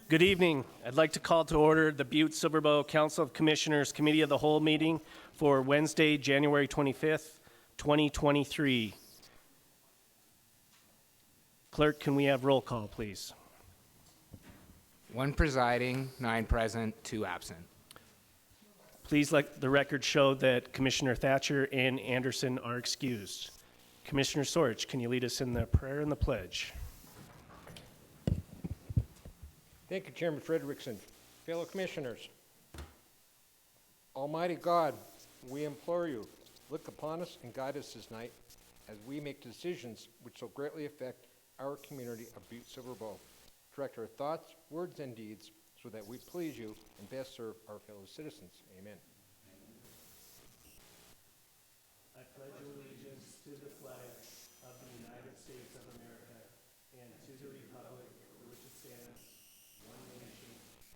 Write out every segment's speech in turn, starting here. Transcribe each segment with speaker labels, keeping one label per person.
Speaker 1: Good evening. I'd like to call to order the Butte-Silver Council of Commissioners Committee of the Whole meeting for Wednesday, January 25th, 2023. Clerk, can we have roll call, please?
Speaker 2: 1 presiding, 9 present, 2 absent.
Speaker 1: Please let the record show that Commissioner Thatcher and Anderson are excused. Commissioner Sorge, can you lead us in the prayer and the pledge?
Speaker 3: Thank you, Chairman Frederickson. Fellow commissioners, Almighty God, we implore you, look upon us and guide us this night as we make decisions which so greatly affect our community of Butte-Silver. Direct our thoughts, words, and deeds so that we please you and best serve our fellow citizens. Amen.
Speaker 1: I pledge allegiance to the flag of the United States of America and to the republic for which it stands, one nation,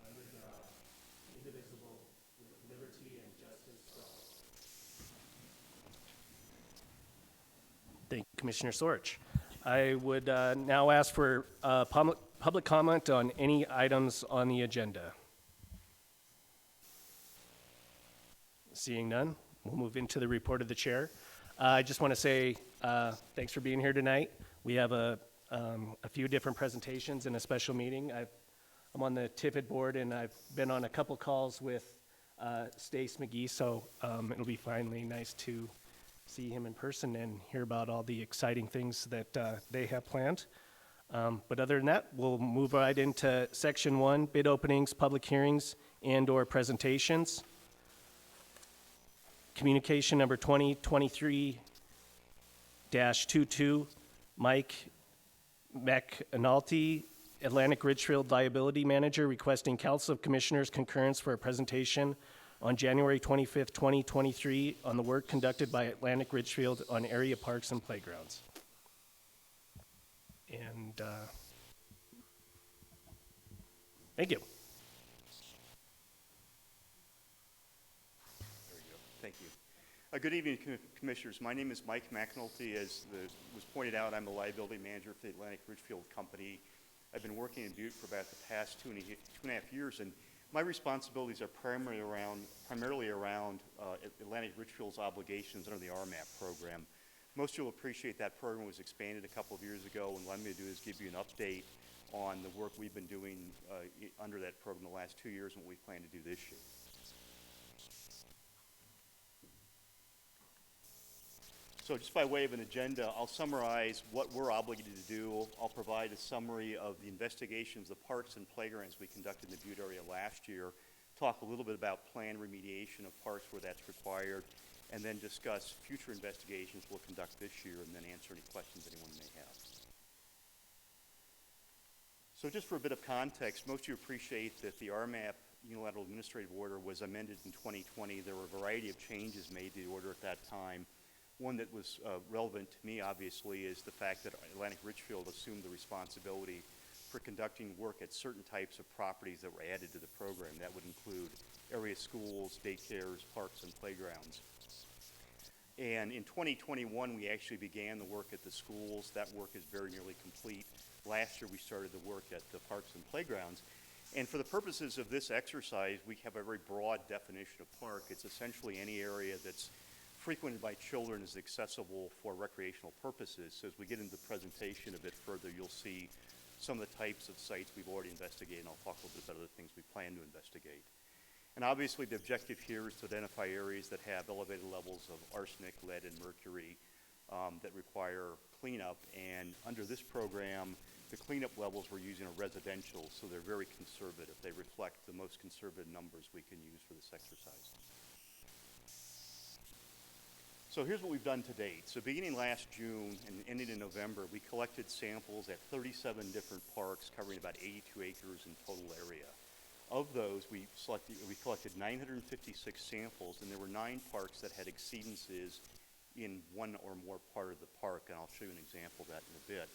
Speaker 1: under God, indivisible, with liberty and justice for all. Thank you, Commissioner Sorge. I would now ask for public comment on any items on the agenda. Seeing none, we'll move into the report of the chair. I just want to say thanks for being here tonight. We have a few different presentations and a special meeting. I'm on the TIFID board, and I've been on a couple calls with Stace McGee, so it'll be finally nice to see him in person and hear about all the exciting things that they have planned. But other than that, we'll move right into section 1, bid openings, public hearings, and/or presentations. Communication number 2023-22, Mike McAnulty, Atlantic Richfield Liability Manager, requesting Council of Commissioners concurrence for a presentation on January 25th, 2023 on the work conducted by Atlantic Richfield on area parks and playgrounds. And thank you.
Speaker 4: There we go. Thank you. Good evening, Commissioners. My name is Mike McAnulty. As was pointed out, I'm a liability manager for the Atlantic Richfield Company. I've been working in Butte for about the past two and a half years, and my responsibilities are primarily around Atlantic Richfield's obligations under the RMAP program. Most of you will appreciate that program was expanded a couple of years ago, and what I'm going to do is give you an update on the work we've been doing under that program the last 2 years and what we plan to do this year. So just by way of an agenda, I'll summarize what we're obligated to do. I'll provide a summary of the investigations, the parks and playgrounds we conducted in the Butte area last year, talk a little bit about planned remediation of parks where that's required, and then discuss future investigations we'll conduct this year, and then answer any questions anyone may have. So just for a bit of context, most of you appreciate that the RMAP Unilateral Administrative Order was amended in 2020. There were a variety of changes made to the order at that time. One that was relevant to me, obviously, is the fact that Atlantic Richfield assumed the responsibility for conducting work at certain types of properties that were added to the program. That would include area schools, daycares, parks, and playgrounds. And in 2021, we actually began the work at the schools. That work is very nearly complete. Last year, we started the work at the parks and playgrounds. And for the purposes of this exercise, we have a very broad definition of park. It's essentially any area that's frequented by children is accessible for recreational purposes. So as we get into the presentation a bit further, you'll see some of the types of sites we've already investigated, and I'll talk a little bit about other things we plan to investigate. And obviously the objective here is to identify areas that have elevated levels of arsenic, lead, and mercury that require cleanup. And under this program, the cleanup levels we're using are residential, so they're very conservative. They reflect the most conservative numbers we can use for this exercise. So here's what we've done to date. So beginning last June and ending in November, we collected samples at 37 different parks covering about 82 acres in total area. Of those, we collected 956 samples, and there were 9 parks that had exceedances in one or more part of the park, and I'll show you an example of that in a bit.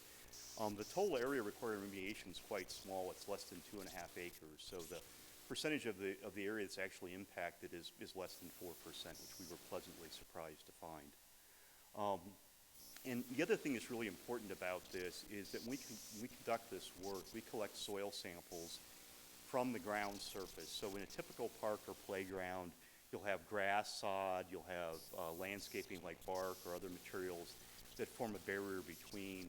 Speaker 4: The total area required remediation is quite small. It's less than 2.5 acres, so the percentage of the area that's actually impacted is less than 4%, which we were pleasantly surprised to find. And the other thing that's really important about this is that when we conduct this work, we collect soil samples from the ground surface. So in a typical park or playground, you'll have grass, sod, you'll have landscaping like bark or other materials that form a barrier between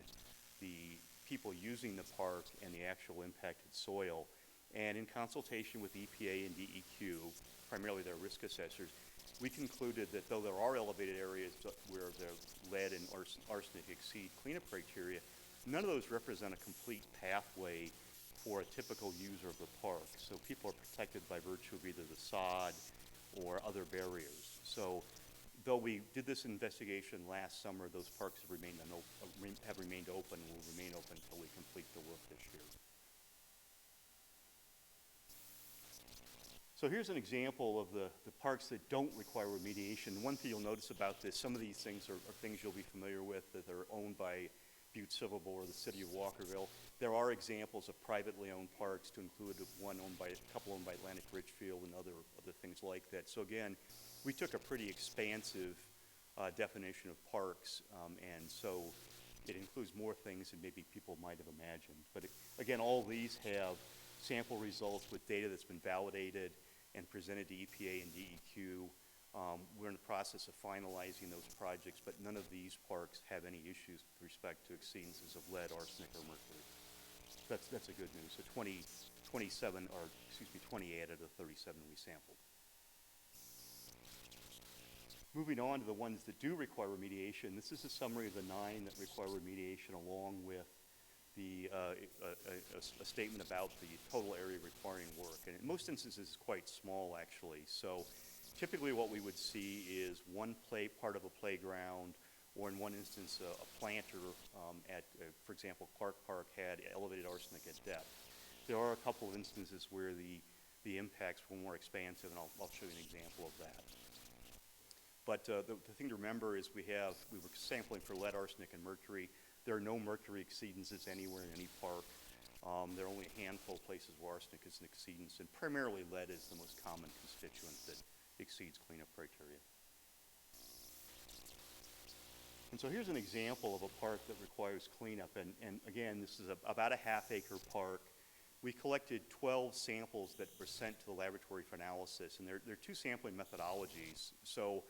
Speaker 4: the people using the park and the actual impacted soil. And in consultation with EPA and DEQ, primarily their risk assessors, we concluded that though there are elevated areas where the lead and arsenic exceed cleanup criteria, none of those represent a complete pathway for a typical user of the park. So people are protected by virtue of either the sod or other barriers. So though we did this investigation last summer, those parks have remained open and will remain open until we complete the work this year. So here's an example of the parks that don't require remediation. One thing you'll notice about this, some of these things are things you'll be familiar with that are owned by Butte-Silver or the city of Walkerville. There are examples of privately owned parks, to include a couple owned by Atlantic Richfield and other things like that. So again, we took a pretty expansive definition of parks, and so it includes more things than maybe people might have imagined. But again, all these have sample results with data that's been validated and presented to EPA and DEQ. We're in the process of finalizing those projects, but none of these parks have any issues with respect to exceedances of lead, arsenic, or mercury. That's a good news. So 28 out of the 37 we sampled. Moving on to the ones that do require remediation, this is a summary of the 9 that require remediation, along with a statement about the total area requiring work. And in most instances, it's quite small, actually. So typically what we would see is one part of a playground, or in one instance, a planter for example, Clark Park had elevated arsenic at depth. There are a couple of instances where the impacts were more expansive, and I'll show you an example of that. But the thing to remember is we were sampling for lead, arsenic, and mercury. There are no mercury exceedances anywhere in any park. There are only a handful of places where arsenic is an exceedance, and primarily lead is the most common constituent that exceeds cleanup criteria. And so here's an example of a park that requires cleanup, and again, this is about a half-acre park. We collected 12 samples that were sent to the laboratory for analysis, and there are 2 sampling methodologies. So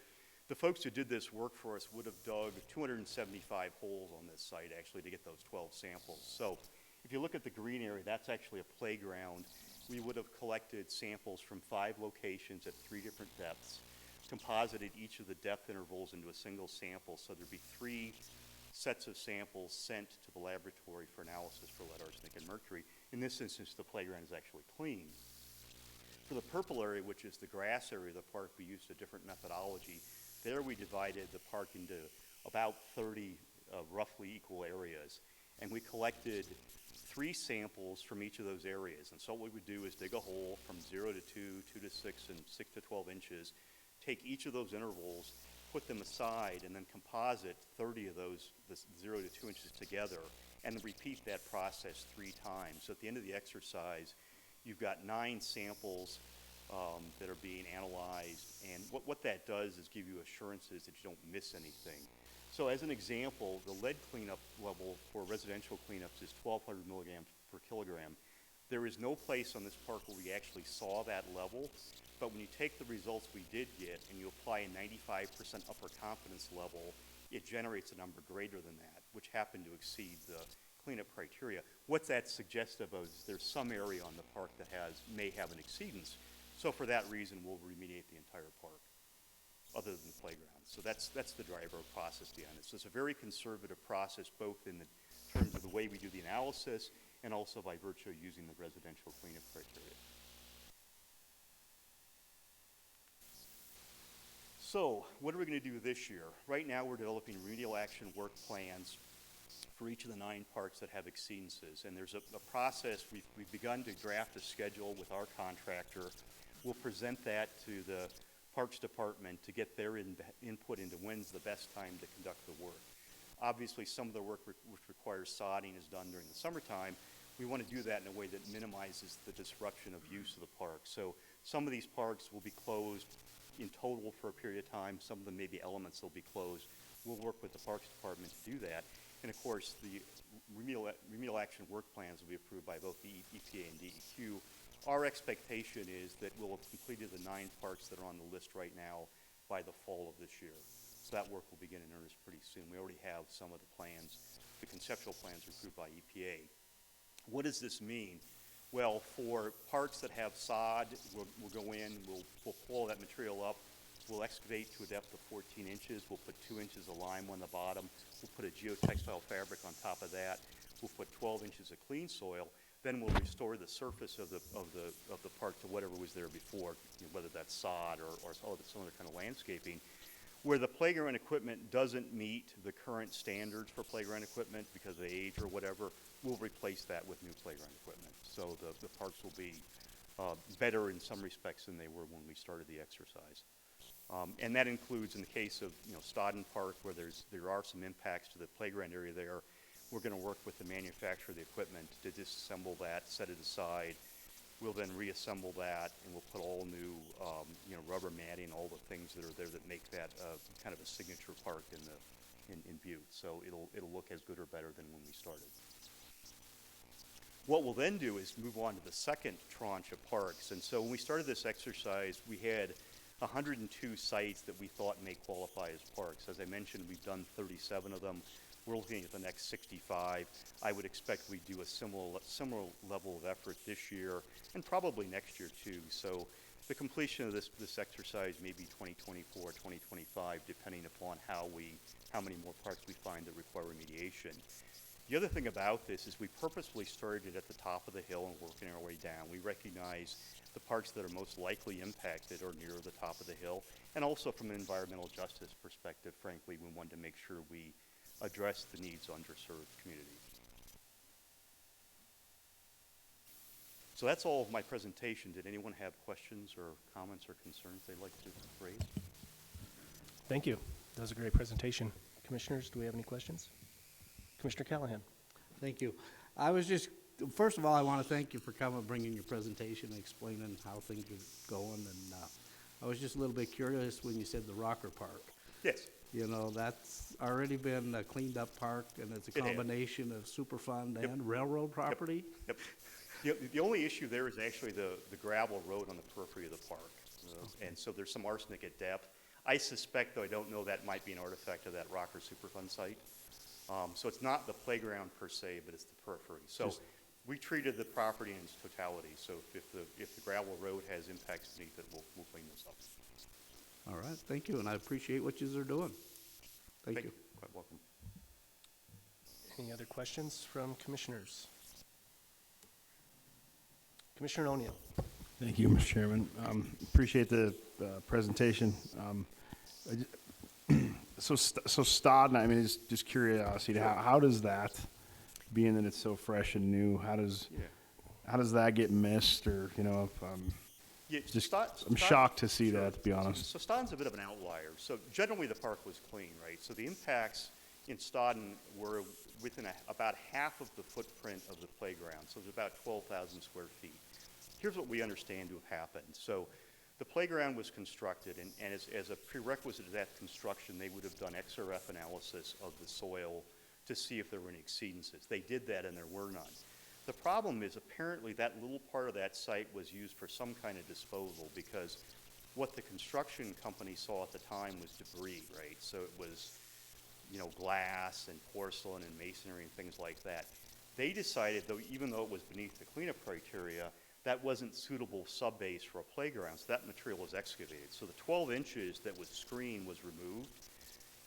Speaker 4: the folks who did this work for us would have dug 275 holes on this site, actually, to get those 12 samples. So if you look at the green area, that's actually a playground. We would have collected samples from 5 locations at 3 different depths, composited each of the depth intervals into a single sample, so there'd be 3 sets of samples sent to the laboratory for analysis for lead, arsenic, and mercury. In this instance, the playground is actually clean. For the purple area, which is the grass area of the park, we used a different methodology. There we divided the park into about 30 roughly equal areas, and we collected 3 samples from each of those areas. And so what we would do is dig a hole from 0 to 2, 2 to 6, and 6 to 12 inches, take each of those intervals, put them aside, and then composite 30 of those, the 0 to 2 inches together, and then repeat that process 3 times. So at the end of the exercise, you've got 9 samples that are being analyzed, and what that does is give you assurances that you don't miss anything. So as an example, the lead cleanup level for residential cleanups is 1,200 milligrams per kilogram. There is no place on this park where we actually saw that level, but when you take the results we did get and you apply a 95% upper confidence level, it generates a number greater than that, which happened to exceed the cleanup criteria. What that's suggestive of is there's some area on the park that may have an exceedance. So for that reason, we'll remediate the entire park, other than the playground. So that's the driver of process behind it. So it's a very conservative process, both in terms of the way we do the analysis and also by virtue of using the residential cleanup criteria. So what are we going to do this year? Right now, we're developing remedial action work plans for each of the 9 parks that have exceedances. And there's a process. We've begun to draft a schedule with our contractor. We'll present that to the Parks Department to get their input into when's the best time to conduct the work. Obviously, some of the work which requires sodding is done during the summertime. We want to do that in a way that minimizes the disruption of use of the park. So some of these parks will be closed in total for a period of time. Some of them, maybe elements, will be closed. We'll work with the Parks Department to do that. And of course, the remedial action work plans will be approved by both the EPA and DEQ. Our expectation is that we'll have completed the 9 parks that are on the list right now by the fall of this year. So that work will begin in earnest pretty soon. We already have some of the plans. The conceptual plans are approved by EPA. What does this mean? Well, for parks that have sod, we'll go in, we'll pull that material up, we'll excavate to a depth of 14 inches, we'll put 2 inches of lime on the bottom, we'll put a geotextile fabric on top of that, we'll put 12 inches of clean soil, then we'll restore the surface of the park to whatever was there before, whether that's sod or some other kind of landscaping. Where the playground equipment doesn't meet the current standards for playground equipment because of age or whatever, we'll replace that with new playground equipment. So the parks will be better in some respects than they were when we started the exercise. And that includes in the case of Stodden Park, where there are some impacts to the playground area there. We're going to work with the manufacturer of the equipment to disassemble that, set it aside. We'll then reassemble that, and we'll put all new, rubber matting, all the things that are there that make that kind of a signature park in Butte. So it'll look as good or better than when we started. What we'll then do is move on to the second tranche of parks. And so when we started this exercise, we had 102 sites that we thought may qualify as parks. As I mentioned, we've done 37 of them. We're looking at the next 65. I would expect we do a similar level of effort this year and probably next year too. So the completion of this exercise may be 2024, 2025, depending upon how many more parks we find that require remediation. The other thing about this is we purposefully started at the top of the hill and working our way down. We recognize the parks that are most likely impacted are near the top of the hill. And also from an environmental justice perspective, frankly, we wanted to make sure we address the needs of underserved communities. So that's all of my presentation. Did anyone have questions or comments or concerns they'd like to raise?
Speaker 1: Thank you. That was a great presentation. Commissioners, do we have any questions? Commissioner Callahan.
Speaker 5: Thank you. First of all, I want to thank you for coming, bringing your presentation, and explaining how things are going. And I was just a little bit curious when you said the Rocker Park.
Speaker 4: Yes.
Speaker 5: That's already been a cleaned up park, and it's a combination of Superfund and railroad property.
Speaker 4: Yep. The only issue there is actually the gravel road on the periphery of the park. And so there's some arsenic at depth. I suspect, though I don't know, that might be an artifact of that Rocker Superfund site. So it's not the playground per se, but it's the periphery. So we treated the property in its totality. So if the gravel road has impacts beneath it, we'll clean this up.
Speaker 5: All right, thank you, and I appreciate what you're doing. Thank you.
Speaker 4: Quite welcome.
Speaker 1: Any other questions from commissioners? Commissioner O'Neill.
Speaker 6: Thank you, Mr. Chairman. Appreciate the presentation. So Stodden, I mean, it's just curiosity. How does that, being that it's so fresh and new, how does that get missed? Or I'm shocked to see that, to be honest.
Speaker 4: So Stodden's a bit of an outlier. So generally the park was clean, right? So the impacts in Stodden were within about half of the footprint of the playground. So it's about 12,000 square feet. Here's what we understand to have happened. So the playground was constructed, and as a prerequisite to that construction, they would have done XRF analysis of the soil to see if there were any exceedances. They did that, and there were none. The problem is apparently that little part of that site was used for some kind of disposal, because what the construction company saw at the time was debris, right? So it was, glass and porcelain and masonry and things like that. They decided, even though it was beneath the cleanup criteria, that wasn't suitable subbase for a playground, so that material was excavated. So the 12 inches that was screened was removed.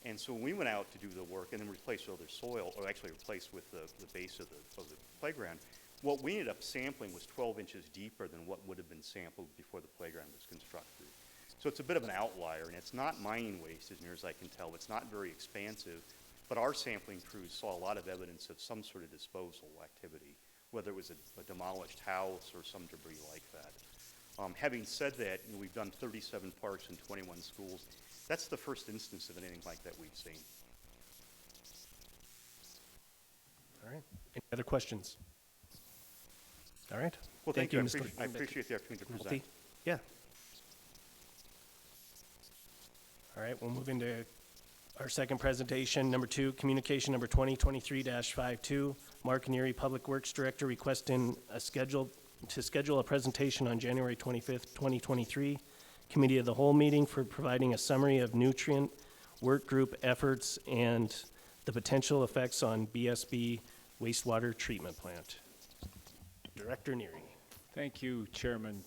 Speaker 4: And so when we went out to do the work and then replaced with other soil, or actually replaced with the base of the playground, what we ended up sampling was 12 inches deeper than what would have been sampled before the playground was constructed. So it's a bit of an outlier, and it's not mining waste as near as I can tell. It's not very expansive, but our sampling crews saw a lot of evidence of some sort of disposal activity, whether it was a demolished house or some debris like that. Having said that, we've done 37 parks in 21 schools. That's the first instance of anything like that we've seen.
Speaker 1: All right. Any other questions? All right.
Speaker 4: Well, thank you.
Speaker 1: Mr.
Speaker 4: I appreciate the opportunity to present.
Speaker 1: Yeah. All right, we'll move into Our second presentation, number 2, communication number 2023-52, Mark Neary, Public Works Director, requesting to schedule a presentation on January 25th, 2023, Committee of the Whole meeting for providing a summary of nutrient work group efforts and the potential effects on BSB wastewater treatment plant. Director Neary.
Speaker 7: Thank you, Chairman.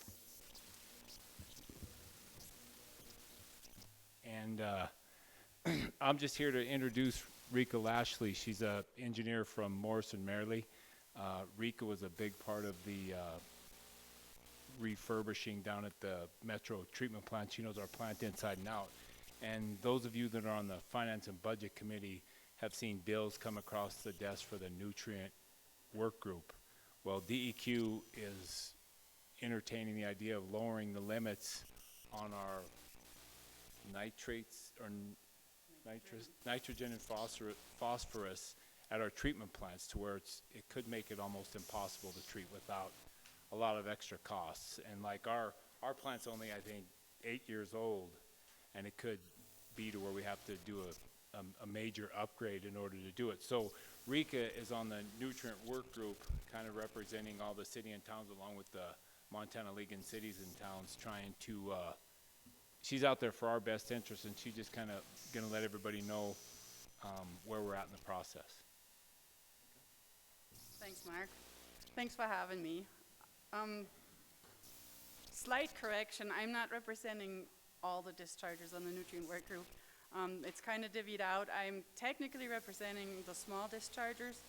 Speaker 7: And I'm just here to introduce Rika Lashley. She's an engineer from Morrison Merrily. Rika was a big part of the refurbishing down at the Metro Treatment Plant. She knows our plant inside and out. And those of you that are on the Finance and Budget Committee have seen bills come across the desk for the nutrient work group. Well, DEQ is entertaining the idea of lowering the limits on our nitrates or nitrogen and phosphorus at our treatment plants to where it could make it almost impossible to treat without a lot of extra costs. And like our plant's only, I think, 8 years old, and it could be to where we have to do a major upgrade in order to do it. So Rika is on the nutrient work group, kind of representing all the city and towns along with the Montana League and Cities and Towns, trying to, she's out there for our best interest, and she's just kind of gonna let everybody know where we're at in the process.
Speaker 8: Thanks, Mark. Thanks for having me. Slight correction, I'm not representing all the dischargers on the nutrient work group. It's kind of divvied out. I'm technically representing the small dischargers,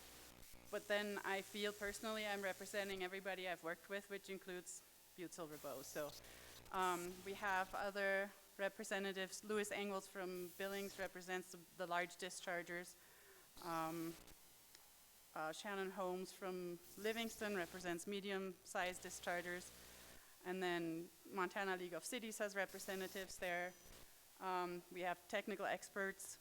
Speaker 8: but then I feel personally I'm representing everybody I've worked with, which includes Butte-Silver. So we have other representatives. Louis Engels from Billings represents the large dischargers. Shannon Holmes from Livingston represents medium-sized dischargers. And then Montana League of Cities has representatives there. We have technical experts.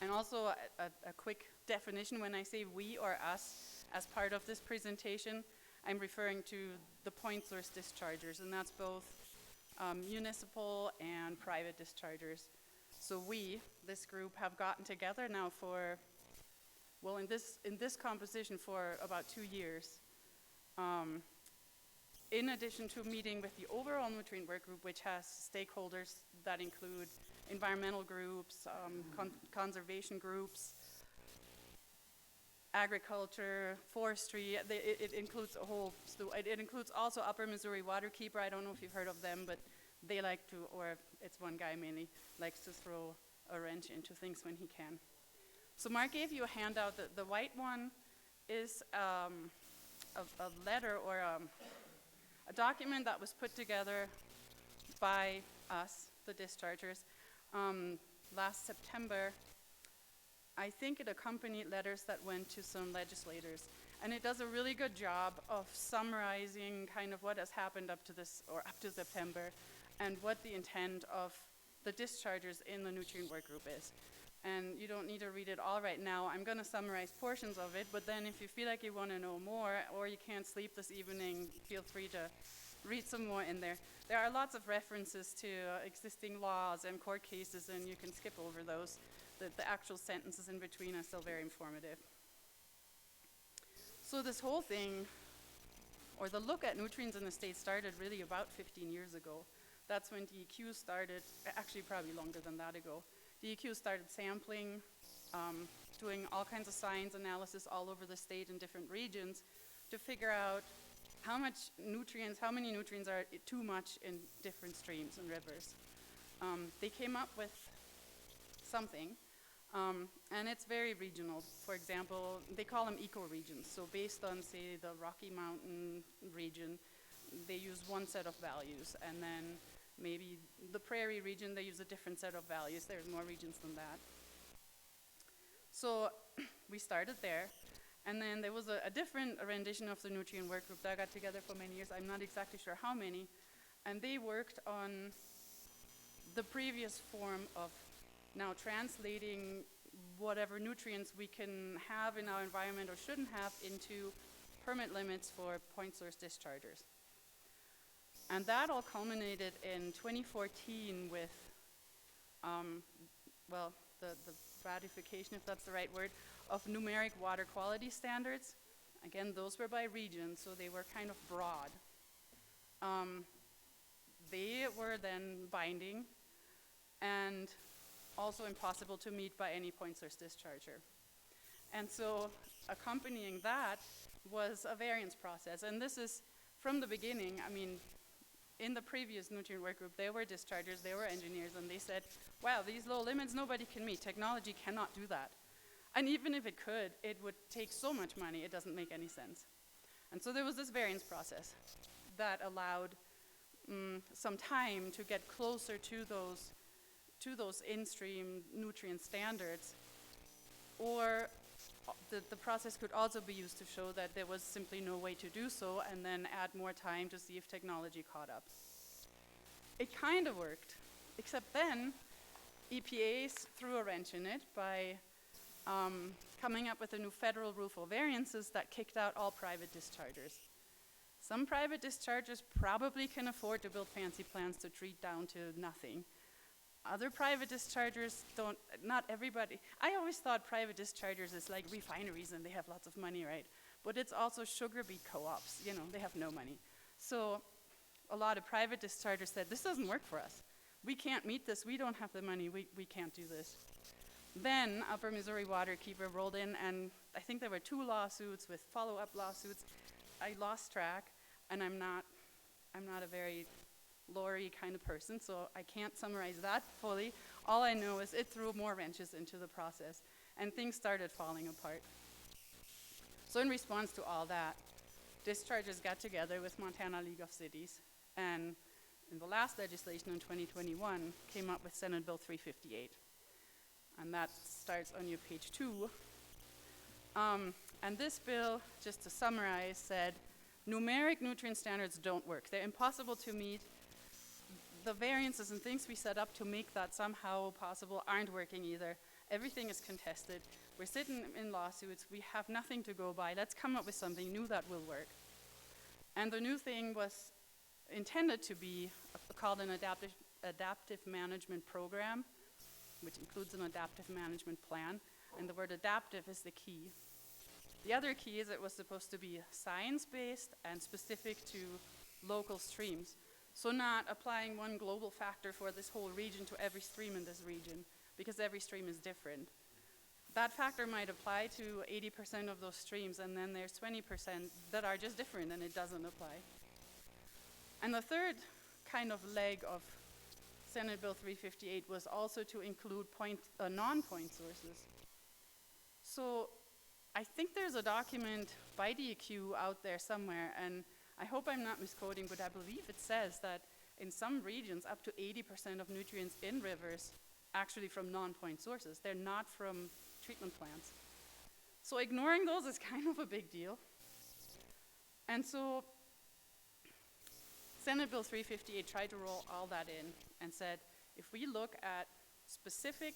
Speaker 8: And also a quick definition, when I say we or us as part of this presentation, I'm referring to the point source dischargers, and that's both municipal and private dischargers. So we, this group, have gotten together now for, well, in this composition for about 2 years. In addition to meeting with the overall nutrient work group, which has stakeholders that include environmental groups, conservation groups, agriculture, forestry, it includes a whole slew. It includes also Upper Missouri Waterkeeper. I don't know if you've heard of them, but they like to, or it's one guy mainly, likes to throw a wrench into things when he can. So Mark gave you a handout. The white one is a letter or a document that was put together by us, the dischargers, last September. I think it accompanied letters that went to some legislators. And it does a really good job of summarizing kind of what has happened up to this, or up to September, and what the intent of the dischargers in the nutrient work group is. And you don't need to read it all right now. I'm going to summarize portions of it, but then if you feel like you want to know more, or you can't sleep this evening, feel free to read some more in there. There are lots of references to existing laws and court cases, and you can skip over those. The actual sentences in between are still very informative. So this whole thing, or the look at nutrients in the state, started really about 15 years ago. That's when DEQ started, actually probably longer than that ago. DEQ started sampling, doing all kinds of science analysis all over the state in different regions to figure out how many nutrients are too much in different streams and rivers. They came up with something, and it's very regional. For example, they call them ecoregions. So based on, say, the Rocky Mountain region, they use one set of values, and then maybe the prairie region, they use a different set of values. There's more regions than that. So we started there, and then there was a different rendition of the nutrient work group that got together for many years. I'm not exactly sure how many, and they worked on the previous form of now translating whatever nutrients we can have in our environment or shouldn't have into permit limits for point source dischargers. And that all culminated in 2014 with, well, the ratification, if that's the right word, of numeric water quality standards. Again, those were by region, so they were kind of broad. They were then binding and also impossible to meet by any point source discharger. And so accompanying that was a variance process. And this is from the beginning. I mean, in the previous nutrient work group, there were dischargers, there were engineers, and they said, wow, these low limits nobody can meet. Technology cannot do that. And even if it could, it would take so much money, it doesn't make any sense. And so there was this variance process that allowed some time to get closer to those in-stream nutrient standards. Or the process could also be used to show that there was simply no way to do so, and then add more time to see if technology caught up. It kind of worked, except then EPA threw a wrench in it by coming up with a new federal rule for variances that kicked out all private dischargers. Some private dischargers probably can afford to build fancy plants to treat down to nothing. Other private dischargers don't, not everybody. I always thought private dischargers is like refineries and they have lots of money, right? But it's also sugar beet co-ops, you know, they have no money. So a lot of private dischargers said, this doesn't work for us. We can't meet this, we don't have the money, we can't do this. Then Upper Missouri Waterkeeper rolled in, and I think there were 2 lawsuits with follow-up lawsuits. I lost track, and I'm not a very lawyer kind of person, so I can't summarize that fully. All I know is it threw more wrenches into the process, and things started falling apart. So in response to all that, dischargers got together with Montana League of Cities, and in the last legislation in 2021, came up with Senate Bill 358. And that starts on your page 2. And this bill, just to summarize, said numeric nutrient standards don't work. They're impossible to meet. The variances and things we set up to make that somehow possible aren't working either. Everything is contested. We're sitting in lawsuits. We have nothing to go by. Let's come up with something new that will work. And the new thing was intended to be called an adaptive management program, which includes an adaptive management plan. And the word adaptive is the key. The other key is it was supposed to be science-based and specific to local streams. So not applying one global factor for this whole region to every stream in this region, because every stream is different. That factor might apply to 80% of those streams, and then there's 20% that are just different and it doesn't apply. And the third kind of leg of Senate Bill 358 was also to include non-point sources. So I think there's a document by DEQ out there somewhere, and I hope I'm not misquoting, but I believe it says that in some regions up to 80% of nutrients in rivers actually from non-point sources. They're not from treatment plants. So ignoring those is kind of a big deal. And so Senate Bill 358 tried to roll all that in and said, if we look at specific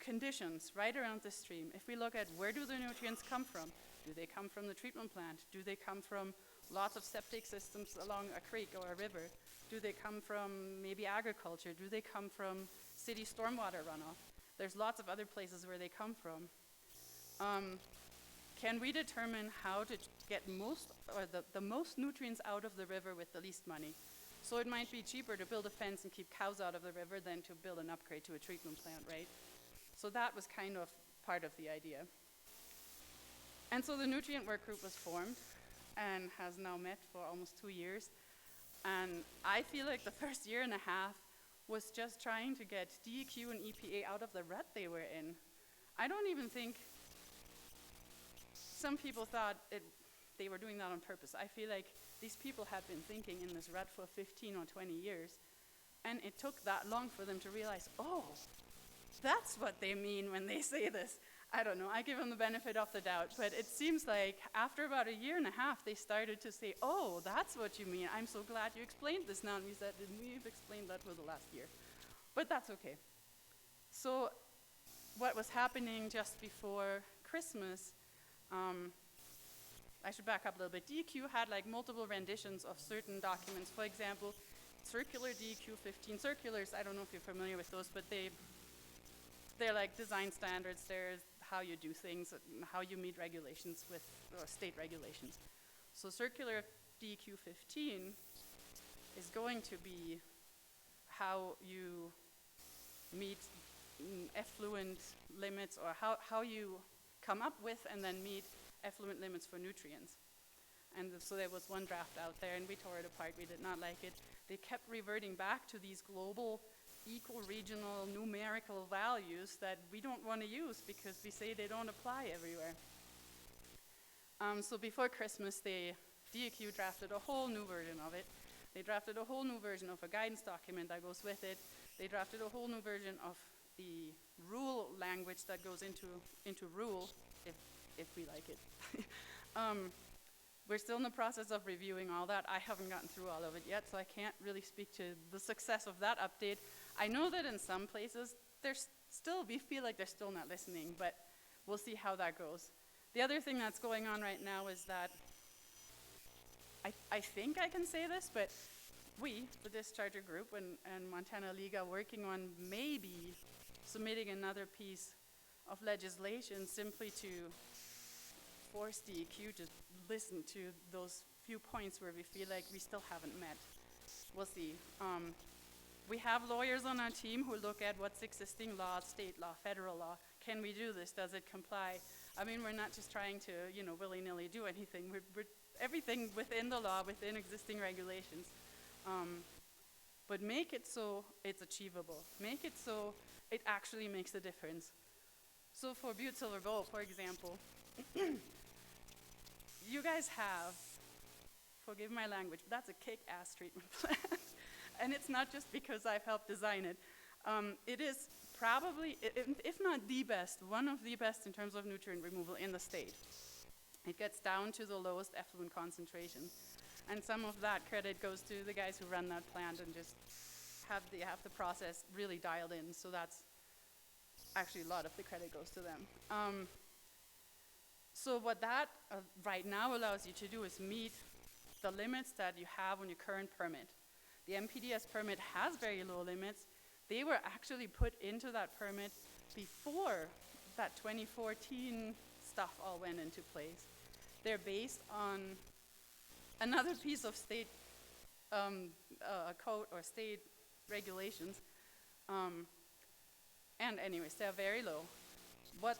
Speaker 8: conditions right around the stream, if we look at where do the nutrients come from, do they come from the treatment plant? Do they come from lots of septic systems along a creek or a river? Do they come from maybe agriculture? Do they come from city stormwater runoff? There's lots of other places where they come from. Can we determine how to get the most nutrients out of the river with the least money? So it might be cheaper to build a fence and keep cows out of the river than to build an upgrade to a treatment plant, right? So that was kind of part of the idea. And so the nutrient work group was formed and has now met for almost 2 years. And I feel like the first year and a half was just trying to get DEQ and EPA out of the rut they were in. I don't even think some people thought they were doing that on purpose. I feel like these people had been thinking in this rut for 15 or 20 years, and it took that long for them to realize, oh, that's what they mean when they say this. I don't know, I give them the benefit of the doubt, but it seems like after about a year and a half, they started to say, oh, that's what you mean. I'm so glad you explained this now. And we said, we've explained that for the last year. But that's okay. So what was happening just before Christmas, I should back up a little bit. DEQ had like multiple renditions of certain documents. For example, circular DEQ 15 circulars. I don't know if you're familiar with those, but they they're like design standards, there's how you do things, how you meet regulations with, or state regulations. So circular DEQ 15 is going to be how you meet effluent limits, or how you come up with and then meet effluent limits for nutrients. And so there was one draft out there, and we tore it apart. We did not like it. They kept reverting back to these global, eco-regional, numerical values that we don't want to use because we say they don't apply everywhere. So before Christmas, DEQ drafted a whole new version of it. They drafted a whole new version of a guidance document that goes with it. They drafted a whole new version of the rule language that goes into rule, if we like it. We're still in the process of reviewing all that. I haven't gotten through all of it yet, so I can't really speak to the success of that update. I know that in some places, we feel like they're still not listening, but we'll see how that goes. The other thing that's going on right now is that, I think I can say this, but we, the Discharger Group and Montana League, are working on maybe submitting another piece of legislation simply to force DEQ to listen to those few points where we feel like we still haven't met. We'll see. We have lawyers on our team who look at what's existing law, state law, federal law. Can we do this? Does it comply? I mean, we're not just trying to, willy-nilly do anything. We're everything within the law, within existing regulations. But make it so it's achievable. Make it so it actually makes a difference. So for Butte-Silver Bowl, for example, you guys have, forgive my language, but that's a kick-ass treatment plan. And it's not just because I've helped design it. It is probably, if not the best, one of the best in terms of nutrient removal in the state. It gets down to the lowest effluent concentration. And some of that credit goes to the guys who run that plant and just have the process really dialed in. So that's actually a lot of the credit goes to them. So what that right now allows you to do is meet the limits that you have on your current permit. The MPDS permit has very low limits. They were actually put into that permit before that 2014 stuff all went into place. They're based on another piece of state code or state regulations. And anyways, they're very low. What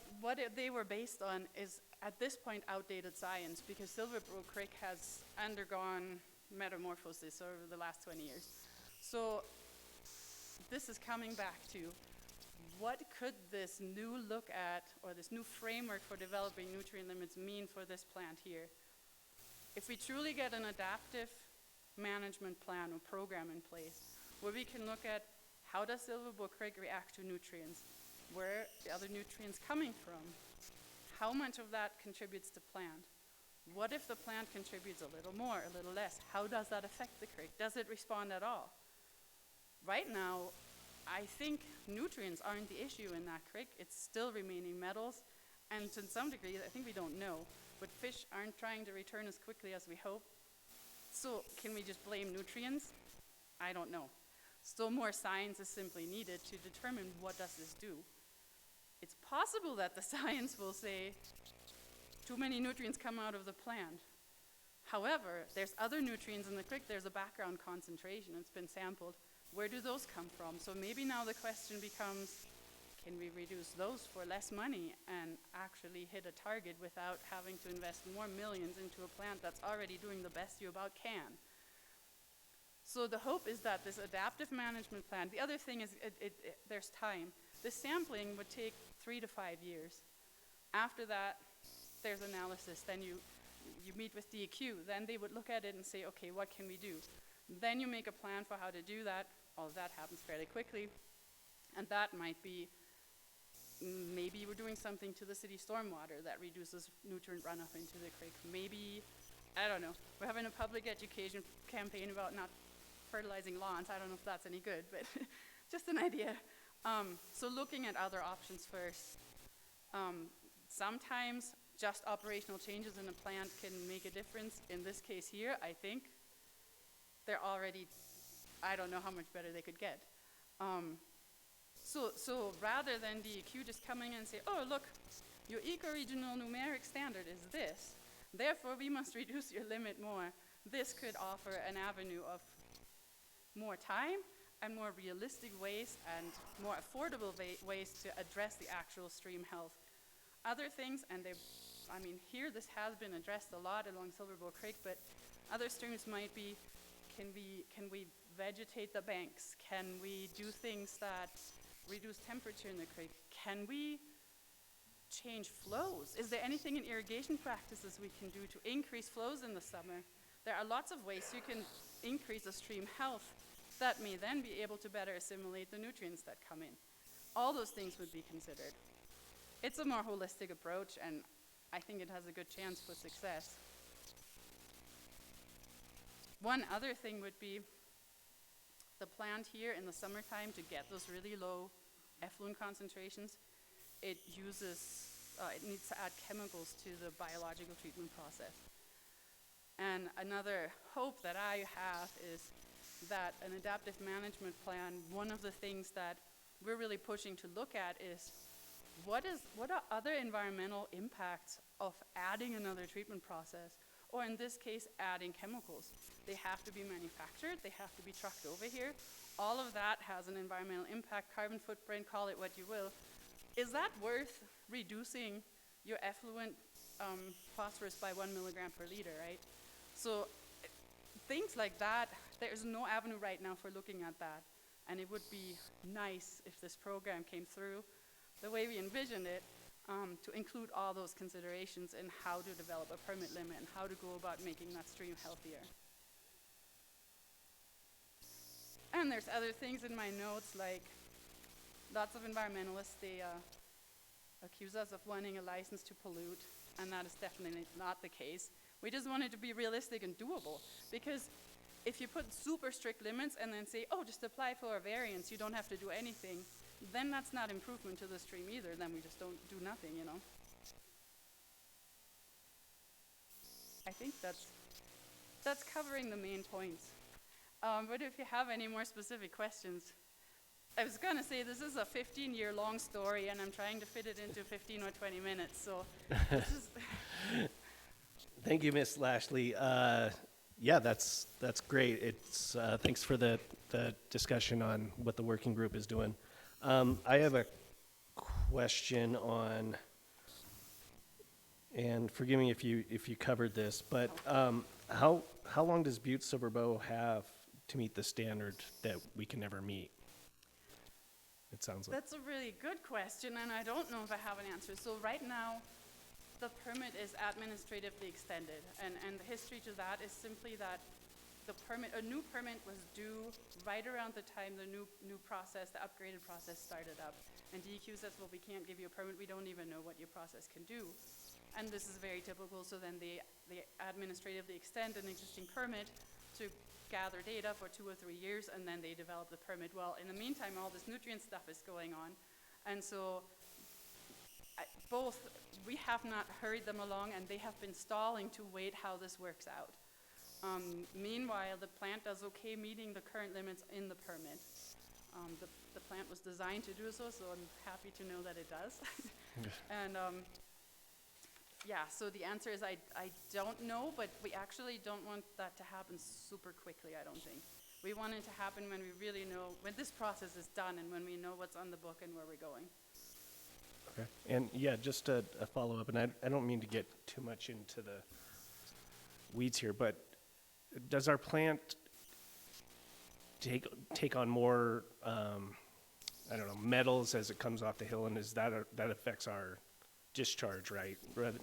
Speaker 8: they were based on is, at this point, outdated science, because Silverbrook Creek has undergone metamorphosis over the last 20 years. So this is coming back to, what could this new look at, or this new framework for developing nutrient limits mean for this plant here? If we truly get an adaptive management plan or program in place, where we can look at how does Silverbrook Creek react to nutrients? Where are the other nutrients coming from? How much of that contributes to plant? What if the plant contributes a little more, a little less? How does that affect the creek? Does it respond at all? Right now, I think nutrients aren't the issue in that creek. It's still remaining metals, and to some degree, I think we don't know. But fish aren't trying to return as quickly as we hope. So can we just blame nutrients? I don't know. Still more science is simply needed to determine what does this do. It's possible that the science will say too many nutrients come out of the plant. However, there's other nutrients in the creek. There's a background concentration. It's been sampled. Where do those come from? So maybe now the question becomes, can we reduce those for less money and actually hit a target without having to invest more millions into a plant that's already doing the best you about can? So the hope is that this adaptive management plan, the other thing is there's time. The sampling would take 3 to 5 years. After that, there's analysis. Then you meet with DEQ. Then they would look at it and say, okay, what can we do? Then you make a plan for how to do that. All of that happens fairly quickly. And that might be, maybe we're doing something to the city stormwater that reduces nutrient runoff into the creek. Maybe, I don't know, we're having a public education campaign about not fertilizing lawns. I don't know if that's any good, but just an idea. So looking at other options first. Sometimes just operational changes in a plant can make a difference. In this case here, I think they're already, I don't know how much better they could get. So rather than DEQ just coming in and say, oh, look, your ecoregional numeric standard is this, therefore we must reduce your limit more, this could offer an avenue of more time and more realistic ways and more affordable ways to address the actual stream health. Other things, and I mean, here this has been addressed a lot along Silver Bow Creek, but other streams might be, can we vegetate the banks? Can we do things that reduce temperature in the creek? Can we change flows? Is there anything in irrigation practices we can do to increase flows in the summer? There are lots of ways you can increase the stream health that may then be able to better assimilate the nutrients that come in. All those things would be considered. It's a more holistic approach, and I think it has a good chance for success. One other thing would be the plant here in the summertime to get those really low effluent concentrations. It uses, it needs to add chemicals to the biological treatment process. And another hope that I have is that an adaptive management plan, one of the things that we're really pushing to look at is what are other environmental impacts of adding another treatment process, or in this case, adding chemicals. They have to be manufactured, they have to be trucked over here. All of that has an environmental impact, carbon footprint, call it what you will. Is that worth reducing your effluent phosphorus by 1 milligram per liter, right? So things like that, there's no avenue right now for looking at that. And it would be nice if this program came through the way we envisioned it, to include all those considerations in how to develop a permit limit and how to go about making that stream healthier. And there's other things in my notes, like lots of environmentalists, they accuse us of wanting a license to pollute, and that is definitely not the case. We just want it to be realistic and doable, because if you put super strict limits and then say, oh, just apply for a variance, you don't have to do anything, then that's not improvement to the stream either, then we just don't do nothing, you know. I think that's covering the main points. But if you have any more specific questions, I was gonna say this is a 15-year-long story and I'm trying to fit it into 15 or 20 minutes, so this is
Speaker 1: Thank you, Ms. Lashley. Yeah, that's great. It's thanks for the discussion on what the working group is doing. I have a question on, and forgive me if you covered this, but how long does Butte-Silver Bow have to meet the standard that we can never meet? It sounds like.
Speaker 8: That's a really good question, and I don't know if I have an answer. So right now, the permit is administratively extended, and the history to that is simply that a new permit was due right around the time the new process, the upgraded process started up. And DEQ says, well, we can't give you a permit, we don't even know what your process can do. And this is very typical, so then they administratively extend an existing permit to gather data for 2 or 3 years, and then they develop the permit. Well, in the meantime, all this nutrient stuff is going on, and so we have not hurried them along, and they have been stalling to wait how this works out. Meanwhile, the plant does okay meeting the current limits in the permit. The plant was designed to do so I'm happy to know that it does. And yeah, so the answer is I don't know, but we actually don't want that to happen super quickly, I don't think. We want it to happen when we really know, when this process is done and when we know what's on the book and where we're going.
Speaker 1: Okay. And yeah, just a follow-up, and I don't mean to get too much into the weeds here, but does our plant take on more, I don't know, metals as it comes off the hill, and is that affects our discharge, right?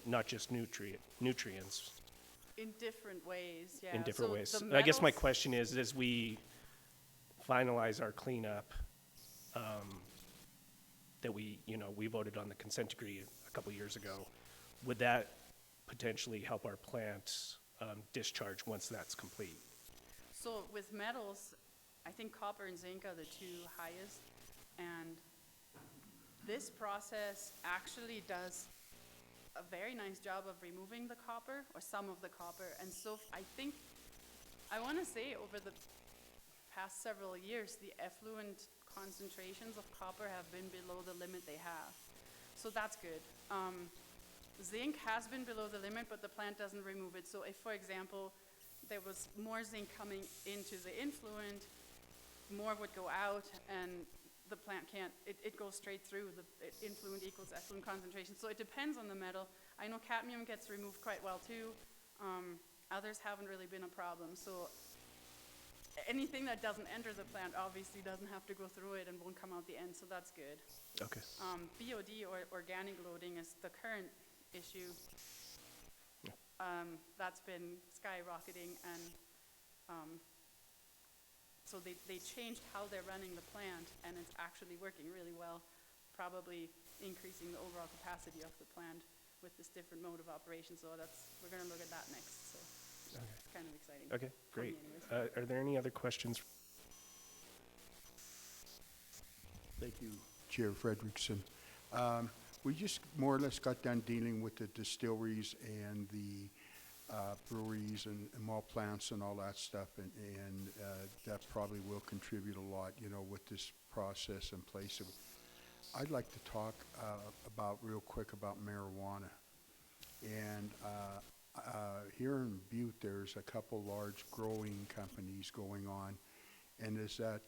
Speaker 1: Not just nutrients.
Speaker 8: In different ways, yeah.
Speaker 1: In different ways.
Speaker 8: The
Speaker 1: I guess my
Speaker 8: metals-
Speaker 1: question is, as we finalize our cleanup, that we voted on the consent decree a couple years ago, would that potentially help our plant discharge once that's complete?
Speaker 8: So with metals, I think copper and zinc are the 2 highest, and this process actually does a very nice job of removing the copper, or some of the copper, and so I want to say over the past several years, the effluent concentrations of copper have been below the limit they have. So that's good. Zinc has been below the limit, but the plant doesn't remove it. So if, for example, there was more zinc coming into the influent, more would go out, and the plant can't, it goes straight through. The influent equals effluent concentration. So it depends on the metal. I know cadmium gets removed quite well too. Others haven't really been a problem. So anything that doesn't enter the plant obviously doesn't have to go through it and won't come out the end, so that's good.
Speaker 1: Okay.
Speaker 8: BOD, or organic loading, is the current issue. That's been skyrocketing, and so they changed how they're running the plant, and it's actually working really well, probably increasing the overall capacity of the plant with this different mode of operation. So we're going to look at that next. So it's kind of exciting.
Speaker 1: Okay,
Speaker 8: for me
Speaker 1: great.
Speaker 8: anyways.
Speaker 1: Are there any other questions?
Speaker 9: Thank you, Chair Frederickson. We just more or less got done dealing with the distilleries and the breweries and malt plants and all that stuff, and that probably will contribute a lot, with this process in place. I'd like to talk real quick about marijuana. And here in Butte, there's a couple large growing companies going on, and is that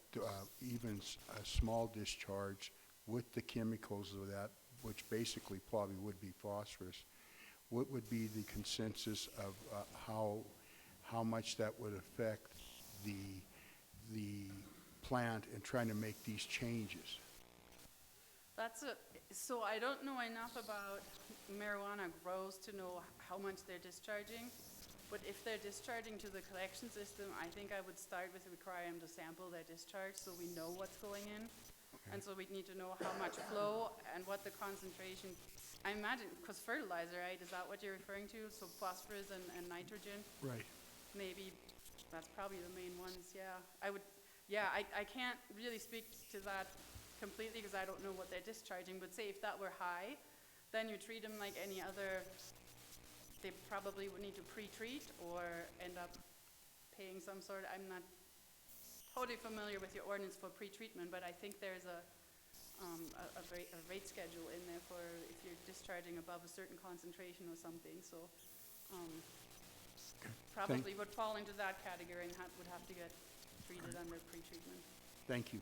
Speaker 9: even a small discharge with the chemicals of that, which basically probably would be phosphorus, what would be the consensus of how much that would affect the plant in trying to make these changes?
Speaker 8: So I don't know enough about marijuana grows to know how much they're discharging, but if they're discharging to the collection system, I think I would start with requiring them to sample their discharge so we know what's going in. And so we'd need to know how much flow and what the concentration, I imagine, because fertilizer, right, is that what you're referring to? So phosphorus and nitrogen?
Speaker 9: Right.
Speaker 8: Maybe, that's probably the main ones, yeah. I can't really speak to that completely because I don't know what they're discharging, but say if that were high, then you treat them like any other, they probably would need to pre-treat or end up paying some sort, I'm not totally familiar with your ordinance for pre-treatment, but I think there's a rate schedule in there for if you're discharging above a certain concentration or something, so probably would fall into that category and would have to get treated under pre-treatment.
Speaker 9: Thank you.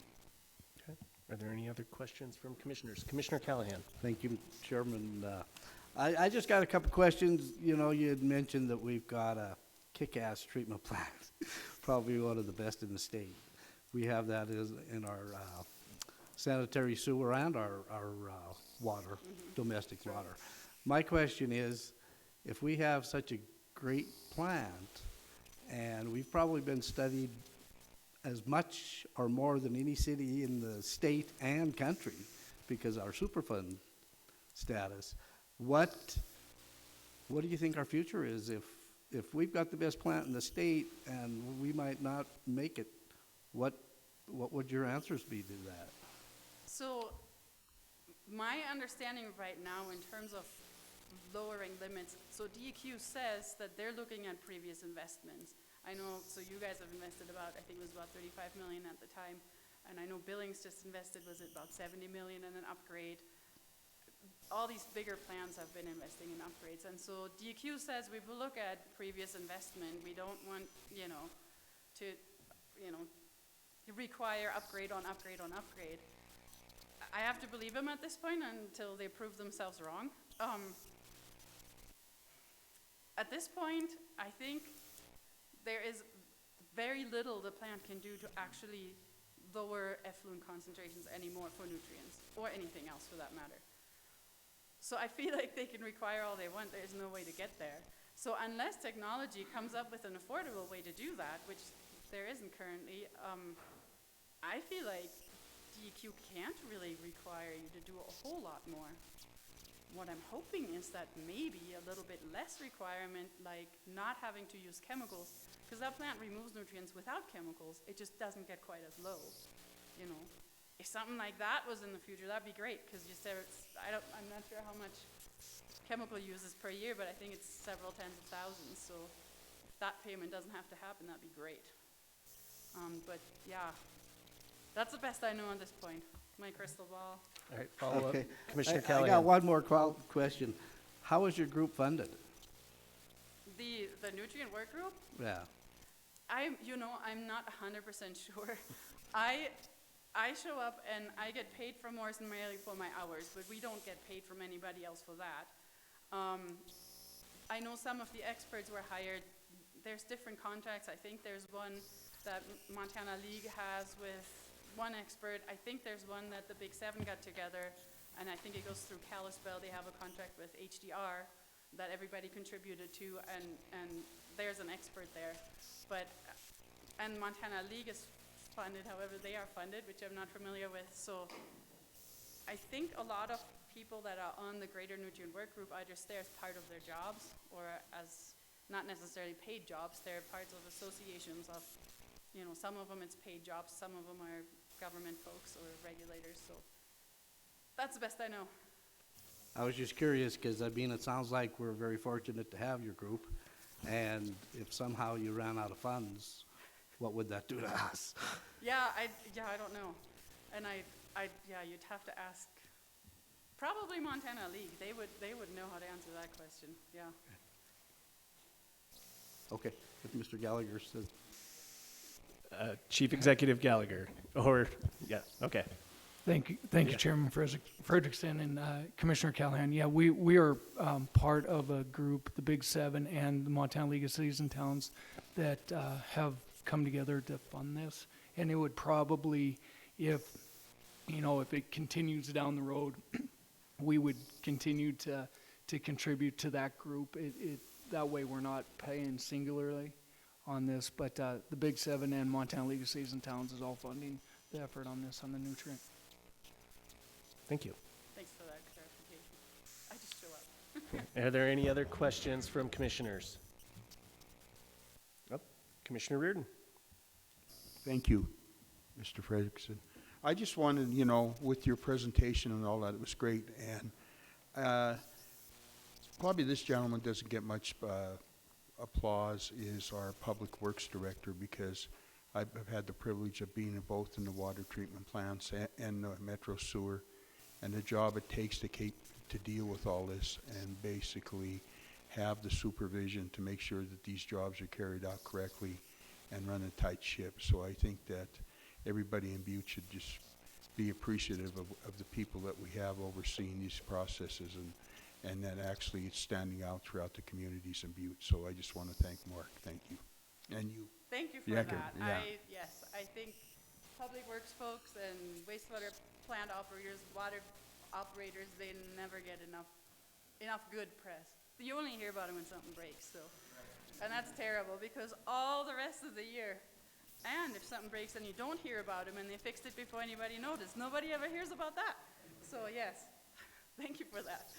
Speaker 1: Okay. Are there any other questions from commissioners? Commissioner Callahan.
Speaker 5: Thank you, Chairman. I just got a couple questions. You had mentioned that we've got a kick-ass treatment plant, probably one of the best in the state. We have that in our sanitary sewer and our water, domestic water. My question is, if we have such a great plant, and we've probably been studied as much or more than any city in the state and country because our Superfund status, what do you think our future is if we've got the best plant in the state and we might not make it? What would your answers be to that?
Speaker 8: So my understanding right now in terms of lowering limits, so DEQ says that they're looking at previous investments. I know, so you guys have invested I think it was about 35 million at the time, and I know Billings just invested, was it about 70 million in an upgrade? All these bigger plans have been investing in upgrades, and so DEQ says we will look at previous investment. We don't want, to require upgrade on upgrade on upgrade. I have to believe them at this point until they prove themselves wrong. At this point, I think there is very little the plant can do to actually lower effluent concentrations anymore for nutrients, or anything else for that matter. So I feel like they can require all they want, there's no way to get there. So unless technology comes up with an affordable way to do that, which there isn't currently, I feel like DEQ can't really require you to do a whole lot more. What I'm hoping is that maybe a little bit less requirement, like not having to use chemicals, because that plant removes nutrients without chemicals, it just doesn't get quite as low, If something like that was in the future, that'd be great, because you said I'm not sure how much chemical use is per year, but I think it's several tens of thousands, so if that payment doesn't have to happen, that'd be great. But yeah, That's the best I know at this point. My crystal ball.
Speaker 1: All right, follow up.
Speaker 5: Okay.
Speaker 1: Commissioner
Speaker 5: I
Speaker 1: Callahan.
Speaker 5: got one more question. How is your group funded?
Speaker 8: The nutrient work group,
Speaker 5: Yeah.
Speaker 8: I'm not 100% sure. I show up and I get paid from Morrison Merrill for my hours, but we don't get paid from anybody else for that. I know some of the experts were hired. There's different contracts. I think there's one that Montana League has with one expert. I think there's one that the Big Seven got together, and I think it goes through Kalispell. They have a contract with HDR that everybody contributed to, and there's an expert there. And Montana League is funded, however they are funded, which I'm not familiar with. So I think a lot of people that are on the Greater Nutrient Work Group either stay as part of their jobs or as not necessarily paid jobs. They're parts of associations of, some of them it's paid jobs, some of them are government folks or regulators. So that's the best I know.
Speaker 5: I was just curious, because, it sounds like we're very fortunate to have your group, and if somehow you ran out of funds, what would that do to us?
Speaker 8: I don't know. And you'd have to ask, probably Montana League. They would know how to answer that question, yeah.
Speaker 5: Okay, if Mr. Gallagher says,
Speaker 1: Chief Executive Gallagher, okay.
Speaker 10: Thank you,
Speaker 1: Yeah.
Speaker 10: Chairman Frederickson and Commissioner Callahan. Yeah, we are part of a group, the Big Seven and the Montana League of Cities and Towns, that have come together to fund this. And it would probably, if it continues down the road, we would continue to contribute to that group. That way we're not paying singularly on this, but the Big Seven and Montana League of Cities and Towns is all funding the effort on this, on the nutrient.
Speaker 1: Thank you.
Speaker 8: Thanks for that clarification. I just show up.
Speaker 1: Are there any other questions from commissioners? Commissioner Reardon.
Speaker 9: Thank you, Mr. Frederickson. I just wanted, with your presentation and all that, it was great. And probably this gentleman doesn't get much applause, is our Public Works Director, because I've had the privilege of being both in the water treatment plants and the Metro Sewer, and the job it takes to deal with all this and basically have the supervision to make sure that these jobs are carried out correctly and run a tight ship. So I think that everybody in Butte should just be appreciative of the people that we have overseeing these processes, and that actually it's standing out throughout the communities in Butte. So I just want to thank Mark. Thank you. And you.
Speaker 8: Thank you for
Speaker 9: Yeah,
Speaker 8: that.
Speaker 9: yeah.
Speaker 8: I think public works folks and wastewater plant operators, water operators, they never get enough good press. You only hear about them when something breaks, so. And that's terrible, because all the rest of the year, and if something breaks and you don't hear about them and they fixed it before anybody noticed, nobody ever hears about that. So yes, thank you for that.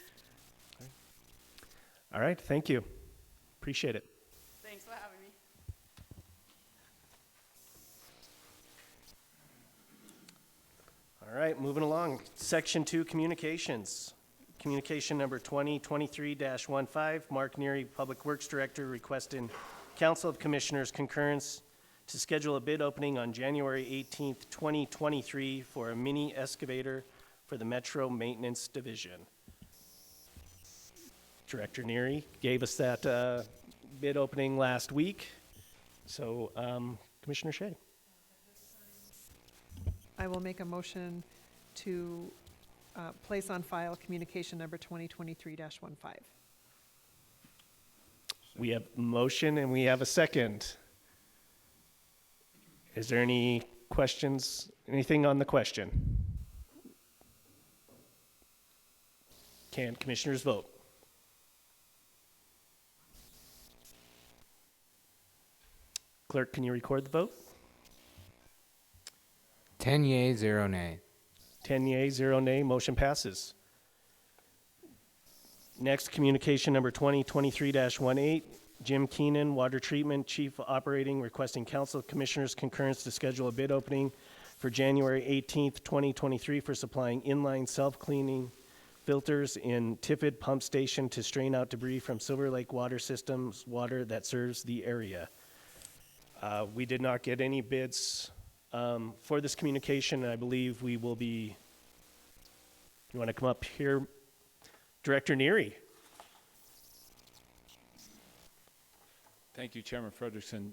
Speaker 1: All right, thank you. Appreciate it.
Speaker 8: Thanks for having me.
Speaker 1: All right, moving along. Section 2, Communications. Communication number 2023-15, Mark Neary, Public Works Director, requesting Council of Commissioners concurrence to schedule a bid opening on January 18th, 2023 for a mini excavator for the Metro Maintenance Division. Director Neary gave us that bid opening last week. So, Commissioner Shea.
Speaker 11: I will make a motion to place on file communication number 2023-15.
Speaker 1: We have a motion and we have a second. Is there any questions? Anything on the question? Can commissioners vote? Clerk, can you record the vote?
Speaker 2: 10 yea, 0 nay.
Speaker 1: 10 yea, 0 nay, motion passes. Next, communication number 2023-18, Jim Keenan, Water Treatment Chief Operating, requesting Council Commissioners concurrence to schedule a bid opening for January 18th, 2023 for supplying inline self-cleaning filters in Tiffin Pump Station to strain out debris from Silver Lake Water Systems water that serves the area. We did not get any bids For this communication, I believe we will be, you want to come up here, Director Neary?
Speaker 7: Thank you, Chairman Frederickson.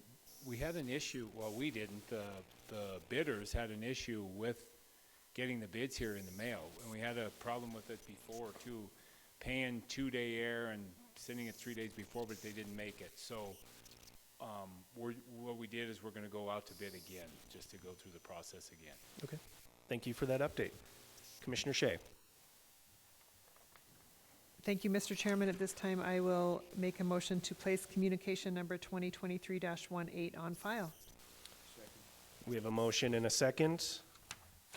Speaker 7: We had an issue, well, we didn't, the bidders had an issue with getting the bids here in the mail. And we had a problem with it before too, paying 2-day air and sending it 3 days before, but they didn't make it. So what we did is we're gonna go out to bid again, just to go through the process again.
Speaker 1: Okay. Thank you for that update. Commissioner Shea.
Speaker 11: Thank you, Mr. Chairman. At this time, I will make a motion to place communication number 2023-18 on file.
Speaker 1: We have a motion and a second.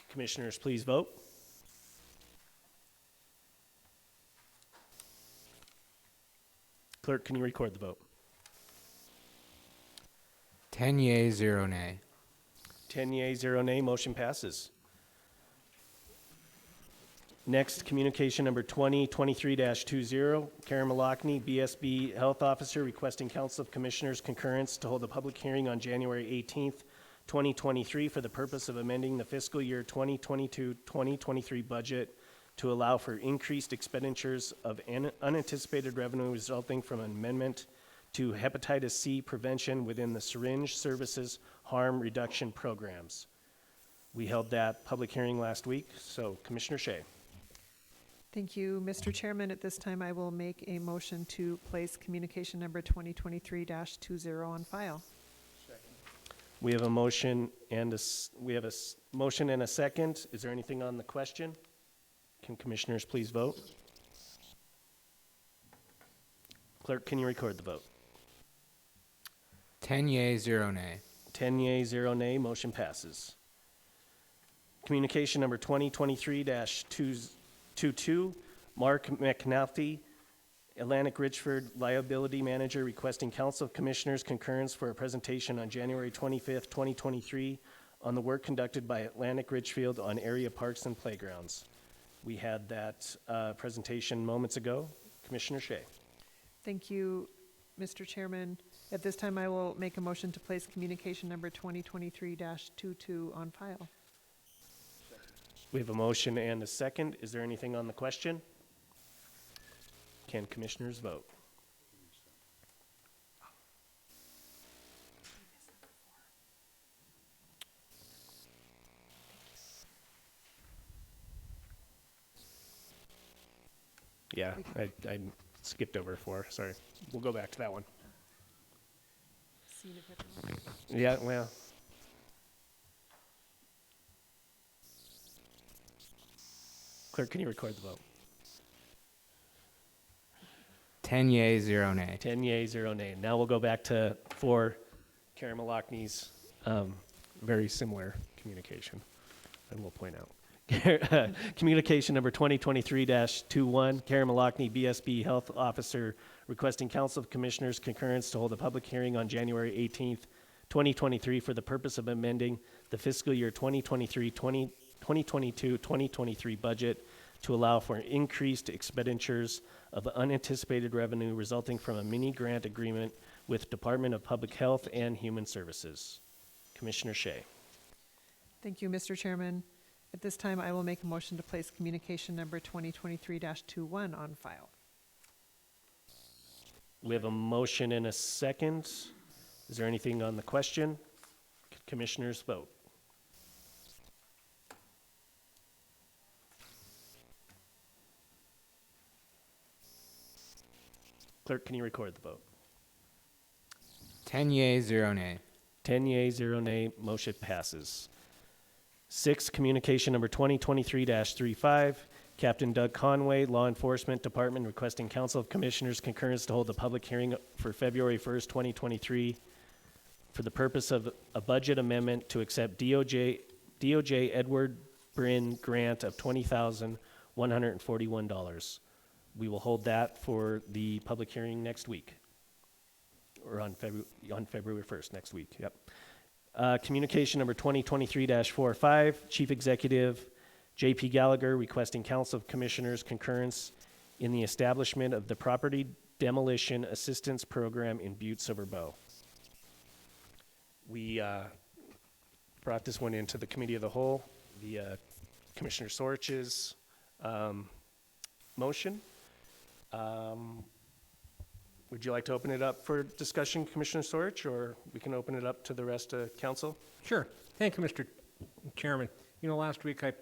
Speaker 1: Commissioners, please vote. Clerk, can you record the vote?
Speaker 2: 10 yea, 0 nay.
Speaker 1: 10 yea, 0 nay, motion passes. Next, communication number 2023-20, Karen Malachny, BSB Health Officer, requesting Council of Commissioners concurrence to hold a public hearing on January 18th, 2023 for the purpose of amending the fiscal year 2022-2023 budget to allow for increased expenditures of unanticipated revenue resulting from an amendment to hepatitis C prevention within the syringe services harm reduction programs. We held that public hearing last week, so Commissioner Shea.
Speaker 11: Thank you, Mr. Chairman. At this time, I will make a motion to place communication number 2023-20 on file.
Speaker 1: We have a motion and motion and a second. Is there anything on the question? Can commissioners please vote? Clerk, can you record the vote?
Speaker 2: 10 yea, 0 nay.
Speaker 1: 10 yea, 0 nay, motion passes. Communication number 2023-22, Mark McNulty, Atlantic Richford Liability Manager, requesting Council of Commissioners concurrence for a presentation on January 25th, 2023 on the work conducted by Atlantic Richfield on area parks and playgrounds. We had that presentation moments ago. Commissioner Shea.
Speaker 11: Thank you, Mr. Chairman. At this time, I will make a motion to place communication number 2023-22 on file.
Speaker 1: We have a motion and a second. Is there anything on the question? Can commissioners vote? Yeah, I skipped over 4, sorry. We'll go back to that one. Yeah, well. Clerk, can you record the vote?
Speaker 2: 10 yea, 0 nay.
Speaker 1: 10 yea, 0 nay. Now we'll go back to 4, Karen Malachny's very similar communication, and we'll point out. Communication number 2023-21, Karen Malachny, BSB Health Officer, requesting Council of Commissioners concurrence to hold a public hearing on January 18th, 2023 for the purpose of amending the fiscal year 2022-2023 budget to allow for increased expenditures of unanticipated revenue resulting from a mini grant agreement with Department of Public Health and Human Services. Commissioner Shea.
Speaker 11: Thank you, Mr. Chairman. At this time, I will make a motion to place communication number 2023-21 on file.
Speaker 1: We have a motion and a second. Is there anything on the question? Commissioners vote. Clerk, can you record the vote?
Speaker 2: 10 yea, 0 nay.
Speaker 1: 10 yea, 0 nay, motion passes. 6, communication number 2023-35, Captain Doug Conway, Law Enforcement Department, requesting Council of Commissioners concurrence to hold a public hearing for February 1st, 2023 for the purpose of a budget amendment to accept DOJ Edward Brin grant of $20,141. We will hold that for the public hearing next week, or on February 1st, next week, yep. Communication number 2023-45, Chief Executive J.P. Gallagher, requesting Council of Commissioners concurrence in the establishment of the Property Demolition Assistance Program in Butte-Silver. We brought this one into the committee of the whole via Commissioner Sorch's motion. Would you like to open it up for discussion, Commissioner Sorch, or we can open it up to the rest of council?
Speaker 3: Sure. Thank you, Mr. Chairman. You know, last week I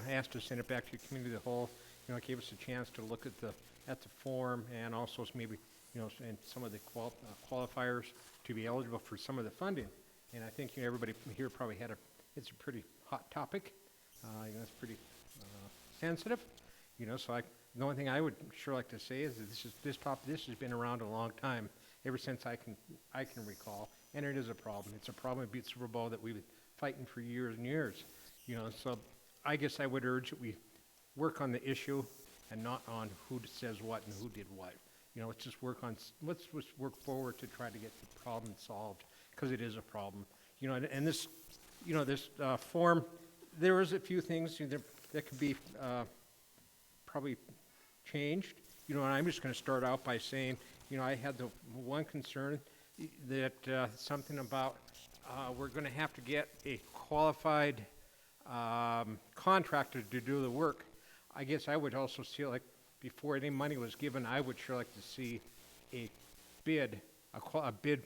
Speaker 3: asked to send it back to committee of the whole. You know, it gave us a chance to look at the form and also maybe, you know, and some of the qualifiers to be eligible for some of the funding. And I think, you know, everybody here probably it's a pretty hot topic. You know, it's pretty sensitive. You know, so the only thing I would sure like to say is that this has been around a long time, ever since I can recall, and it is a problem. It's a problem at Butte-Silver Bowl that we've been fighting for years and years. You know, so I guess I would urge that we work on the issue and not on who says what and who did what. You know, let's just work forward to try to get the problem solved, because it is a problem. You know, and this, you know, this form, there is a few things that could be probably changed. You know, and I'm just going to start out by saying, you know, I had the one concern that something about we're going to have to get a qualified contractor to do the work. I guess I would also see, like, before any money was given, I would sure like to see a bid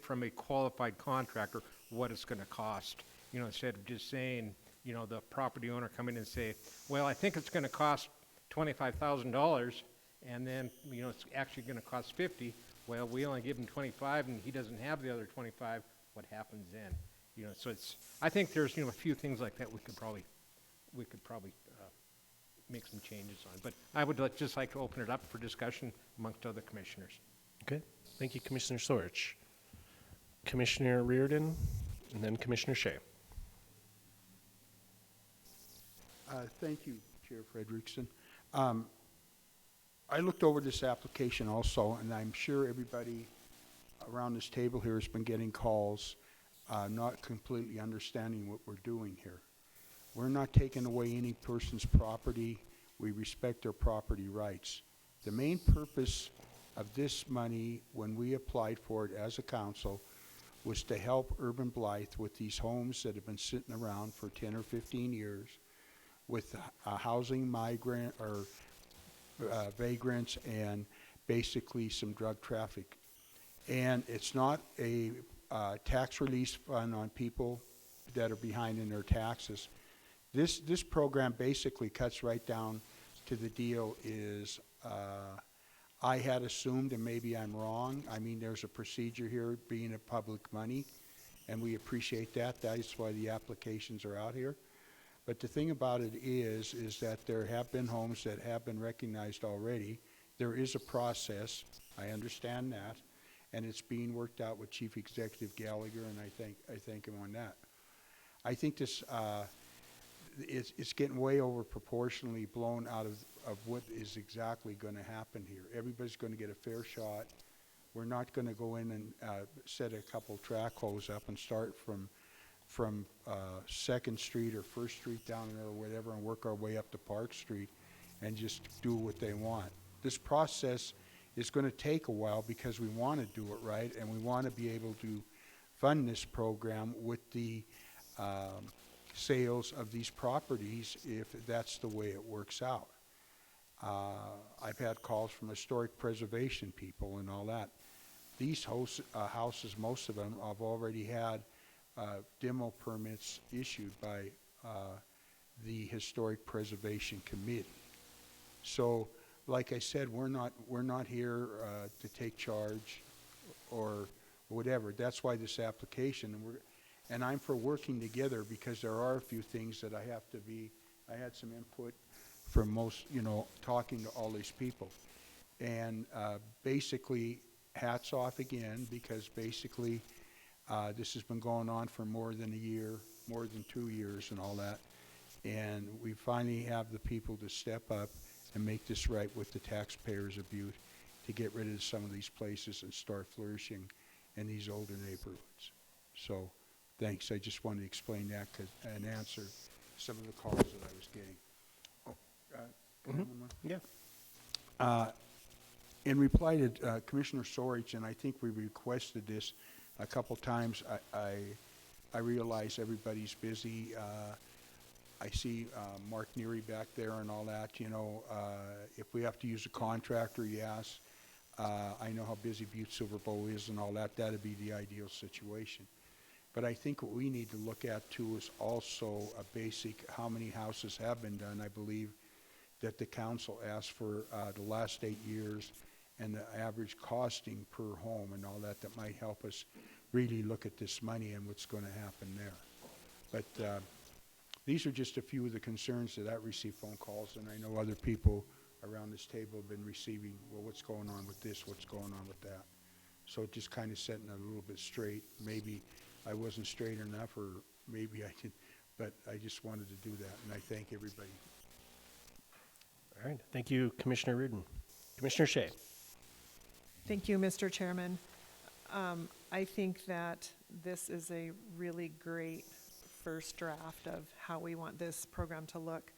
Speaker 3: from a qualified contractor, what it's going to cost. You know, instead of just saying, you know, the property owner come in and say, well, I think it's going to cost $25,000, and then, you know, it's actually going to cost 50. Well, we only give him 25, and he doesn't have the other 25. What happens then? You know, so I think there's, you know, a few things like that we could probably make some changes on. But I would just like to open it up for discussion amongst other commissioners.
Speaker 1: Okay, thank you, Commissioner Sorch. Commissioner Reardon, and then Commissioner Shea.
Speaker 9: Thank you, Chair Frederickson. I looked over this application also, and I'm sure everybody around this table here has been getting calls, not completely understanding what we're doing here. We're not taking away any person's property. We respect their property rights. The main purpose of this money, when we applied for it as a council, was to help Urban Blythe with these homes that have been sitting around for 10 or 15 years, with housing migrant or vagrants, and basically some drug traffic. And it's not a tax release fund on people that are behind in their taxes. This program basically cuts right down to the deal is, I had assumed, and maybe I'm wrong, I mean, there's a procedure here being a public money, and we appreciate that. That's why the applications are out here. But the thing about it is that there have been homes that have been recognized already. There is a process, I understand that, and it's being worked out with Chief Executive Gallagher, and I thank him on that. I think this, it's getting way over proportionally blown out of what is exactly going to happen here. Everybody's going to get a fair shot. We're not going to go in and set a couple track holes up and start from 2nd Street or 1st Street down there or whatever and work our way up to Park Street and just do what they want. This process is going to take a while because we want to do it right, and we want to be able to fund this program with the sales of these properties if that's the way it works out. I've had calls from historic preservation people and all that. These houses, most of them, have already had demo permits issued by the Historic Preservation Committee. So, like I said, we're not here to take charge or whatever. That's why this application, and I'm for working together, because there are a few things that I had some input from most, you know, talking to all these people. And basically, hats off again, because basically this has been going on for more than a year, more than 2 years and all that. And we finally have the people to step up and make this right with the taxpayers of Butte to get rid of some of these places and start flourishing in these older neighborhoods. So, thanks. I just wanted to explain that and answer some of the calls that I was getting. Oh, can I have one more?
Speaker 1: Yeah.
Speaker 9: In reply to Commissioner Sorich, and I think we requested this a couple times, I I realize everybody's busy. I see Mark Neary back there and all that, you know. If we have to use a contractor, yes. I know how busy Butte-Silver Bow is and all that. That'd be the ideal situation. But I think what we need to look at too is also a basic, how many houses have been done. I believe that the council asked for the last 8 years and the average costing per home and all that. That might help us really look at this money and what's going to happen there. But these are just a few of the concerns that I received phone calls, and I know other people around this table have been receiving, well, what's going on with this, what's going on with that. So just kind of setting it a little bit straight. Maybe I wasn't straight enough, or maybe I did, but I just wanted to do that, and I thank everybody.
Speaker 1: All right, thank you, Commissioner Reardon. Commissioner Shea.
Speaker 11: Thank you, Mr. Chairman. I think that this is a really great first draft of how we want this program to look.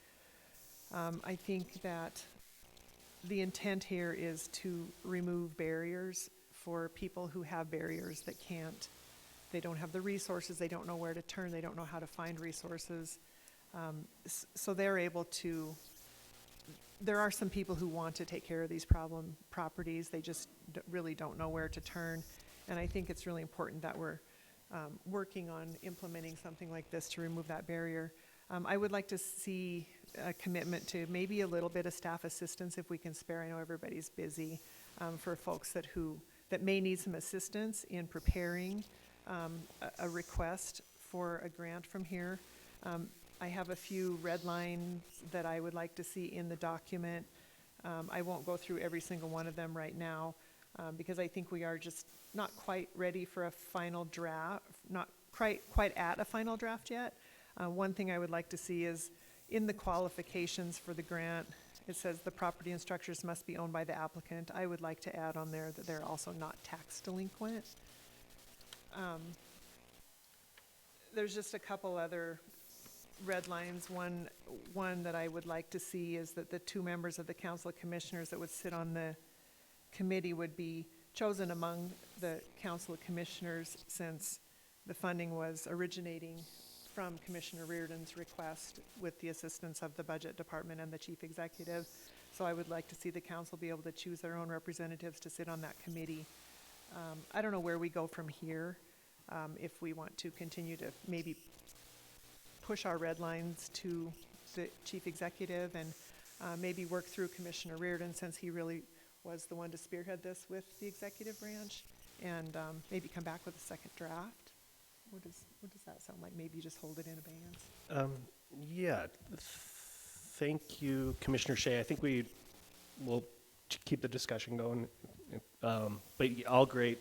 Speaker 11: I think that the intent here is to remove barriers for people who have barriers that they don't have the resources, they don't know where to turn, they don't know how to find resources. So they're able to, there are some people who want to take care of these problem properties, they just really don't know where to turn. And I think it's really important that we're working on implementing something like this to remove that barrier. I would like to see a commitment to maybe a little bit of staff assistance if we can spare. I know everybody's busy, for folks that may need some assistance in preparing a request for a grant from here. I have a few red lines that I would like to see in the document. I won't go through every single one of them right now, because I think we are just not quite ready for a final draft, not quite at a final draft yet. One thing I would like to see is in the qualifications for the grant, it says the property and structures must be owned by the applicant. I would like to add on there that they're also not tax delinquent. There's just a couple other red lines. One that I would like to see is that the 2 members of the Council of Commissioners that would sit on the committee would be chosen among the Council of Commissioners, since the funding was originating from Commissioner Reardon's request with the assistance of the Budget Department and the Chief Executive. So I would like to see the council be able to choose their own representatives to sit on that committee. I don't know where we go from here, if we want to continue to maybe push our red lines to the Chief Executive and maybe work through Commissioner Reardon, since he really was the one to spearhead this with the executive branch, and maybe come back with a second draft. What does that sound like? Maybe just hold it in abeyance.
Speaker 1: Yeah, thank you, Commissioner Shea. I think we will keep the discussion going, but all great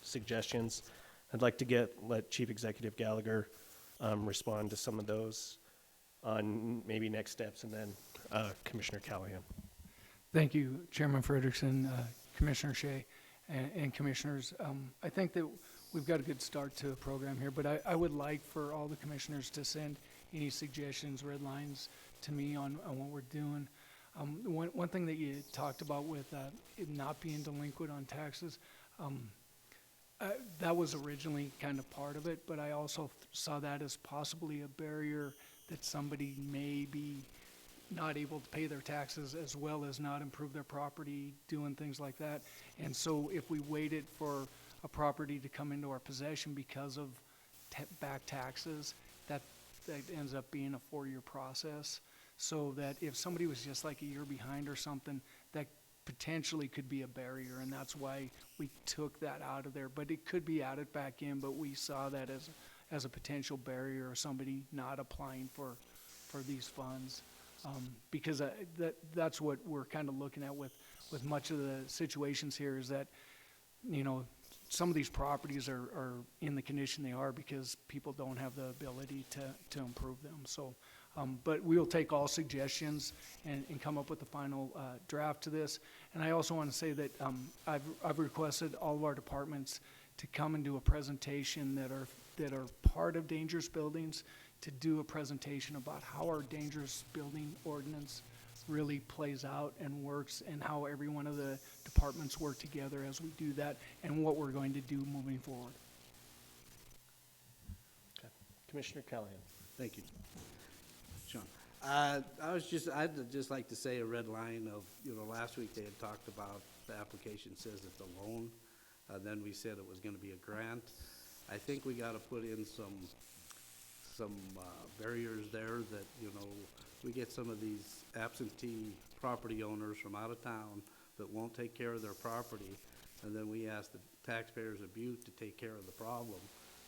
Speaker 1: suggestions. I'd like to let Chief Executive Gallagher respond to some of those on maybe next steps, and then Commissioner Callahan.
Speaker 10: Thank you, Chairman Frederickson, Commissioner Shea, and Commissioners. I think that we've got a good start to a program here, but I would like for all the commissioners to send any suggestions, red lines to me on what we're doing. One thing that you talked about with it not being delinquent on taxes, that was originally kind of part of it, but I also saw that as possibly a barrier that somebody may be not able to pay their taxes as well as not improve their property, doing things like that. And so if we waited for a property to come into our possession because of back taxes, that ends up being a 4-year process. So that if somebody was just like a year behind or something, that potentially could be a barrier, and that's why we took that out of there. But it could be added back in, but we saw that as a potential barrier or somebody not applying for these funds. Because that's what we're kind of looking at with much of the situations here, is that, you know, some of these properties are in the condition they are because people don't have the ability to improve them. So, but we will take all suggestions and come up with the final draft to this. And I also want to say that I've requested all of our departments to come and do a presentation that are part of dangerous buildings, to do a presentation about how our dangerous building ordinance really plays out and works, and how every one of the departments work together as we do that, and what we're going to do moving forward.
Speaker 1: Okay. Commissioner Callahan.
Speaker 5: Thank you, Sean. I'd just like to say a red line of, last week they had talked about the application says it's a loan. Then we said it was gonna be a grant. I think we gotta put in some barriers there that, we get some of these absentee property owners from out of town that won't take care of their property, and then we ask the taxpayers of Butte to take care of the problem,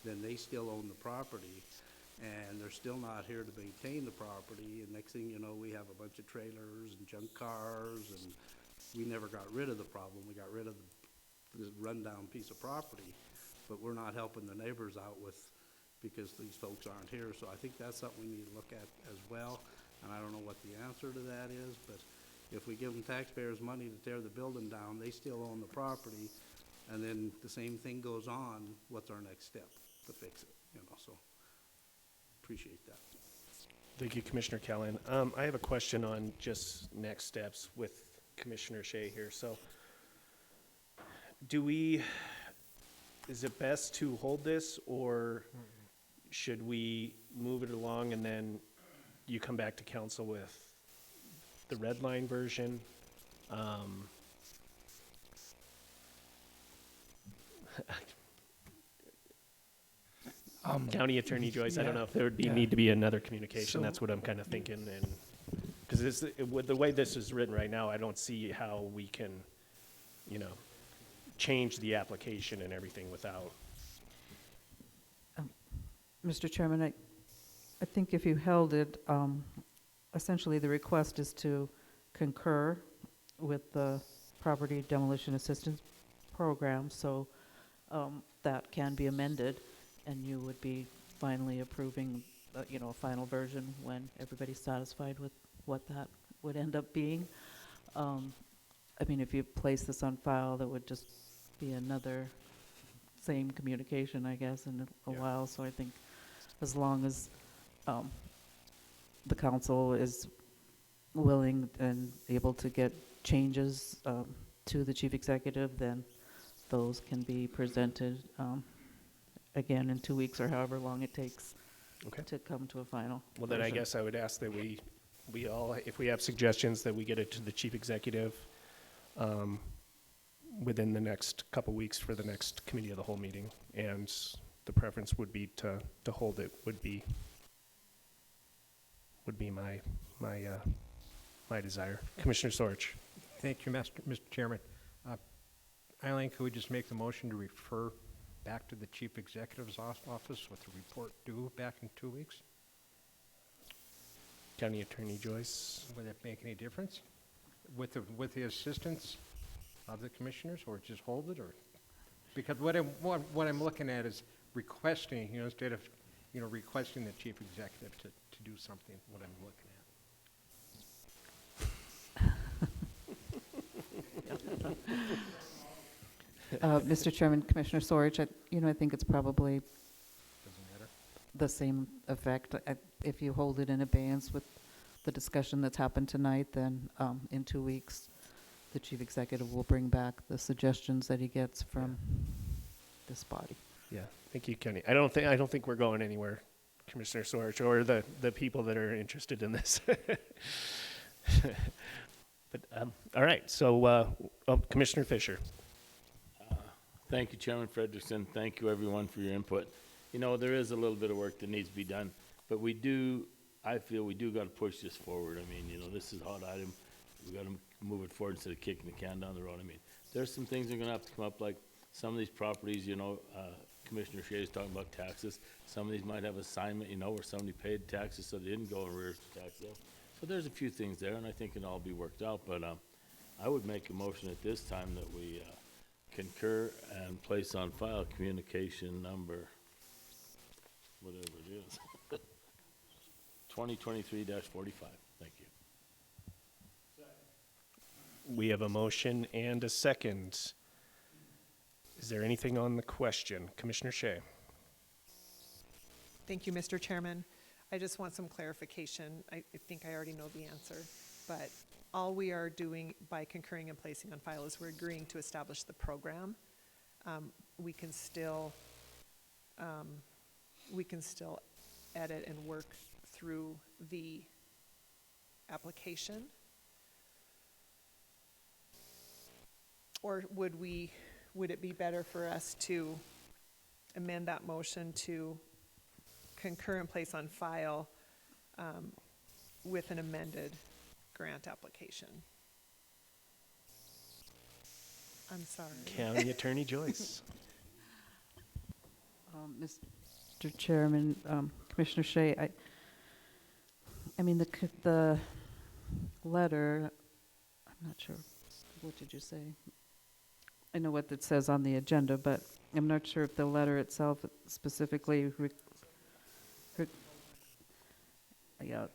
Speaker 5: then they still own the property, and they're still not here to maintain the property, and next thing you know, we have a bunch of trailers and junk cars, and we never got rid of the problem. We got rid of this rundown piece of property, but we're not helping the neighbors out because these folks aren't here. So I think that's something we need to look at as well, and I don't know what the answer to that is, but if we give them taxpayers money to tear the building down, they still own the property, and then the same thing goes on, what's our next step to fix it, so appreciate that.
Speaker 1: Thank you, Commissioner Callahan. I have a question on just next steps with Commissioner Shea here. So is it best to hold this, or should we move it along and then you come back to council with the red line version? County Attorney Joyce, I don't know if there would need to be another communication. That's what I'm kind of thinking, and because with the way this is written right now, I don't see how we can, change the application and everything without.
Speaker 12: Mr. Chairman, I think if you held it, essentially the request is to concur with the Property Demolition Assistance Program, so that can be amended, and you would be finally approving, a final version when everybody's satisfied with what that would end up being. If you place this on file, that would just be another same communication, I guess, in a while. So I think as long as the council is willing and able to get changes to the chief executive, then those can be presented again in 2 weeks or however long it takes to come to a final
Speaker 1: Well, then I
Speaker 12: version.
Speaker 1: guess I would ask that we all, if we have suggestions, that we get it to the chief executive within the next couple weeks for the next committee of the whole meeting, and the preference would be to hold it, would be my desire. Commissioner Sorich.
Speaker 3: Thank you, Mr. Chairman. Eileen, could we just make the motion to refer back to the Chief Executive's office with the report due back in 2 weeks?
Speaker 1: County Attorney Joyce.
Speaker 3: Would that make any difference with the assistance of the commissioners, or just hold it, or? Because what I'm looking at is requesting, instead of, requesting the Chief Executive to do something, what I'm looking at.
Speaker 12: Mr. Chairman, Commissioner Sorich, I think it's probably
Speaker 3: Doesn't matter.
Speaker 12: the same effect. If you hold it in abeyance with the discussion that's happened tonight, then in 2 weeks, the chief executive will bring back the suggestions that he gets from this body.
Speaker 1: Yeah, thank you, Kenny. I don't think we're going anywhere, Commissioner Sorich, or the people that are interested in this. But all right, so Commissioner Fisher.
Speaker 13: Thank you, Chairman Frederickson. Thank you, everyone, for your input. There is a little bit of work that needs to be done, but I feel we do got to push this forward. This is a hot item. We got to move it forward instead of kicking the can down the road. There's some things that are going to have to come up, like some of these properties, Commissioner Shea is talking about taxes. Some of these might have assignment, where somebody paid taxes so they didn't go in arrears for tax sale. So there's a few things there, and I think it'll all be worked out. But I would make a motion at this time that we concur and place on file communication number, whatever it is, 2023-45. Thank you.
Speaker 1: We have a motion and a second. Is there anything on the question? Commissioner Shea.
Speaker 11: Thank you, Mr. Chairman. I just want some clarification. I think I already know the answer, but all we are doing by concurring and placing on file is we're agreeing to establish the program. We can still edit and work through the application? Or would it be better for us to amend that motion to concur and place on file with an amended grant application? I'm sorry.
Speaker 1: County Attorney Joyce.
Speaker 12: Mr. Chairman, Commissioner Shea, I mean, the letter, I'm not sure, what did you say? I know what it says on the agenda, but I'm not sure if the letter itself specifically, yeah.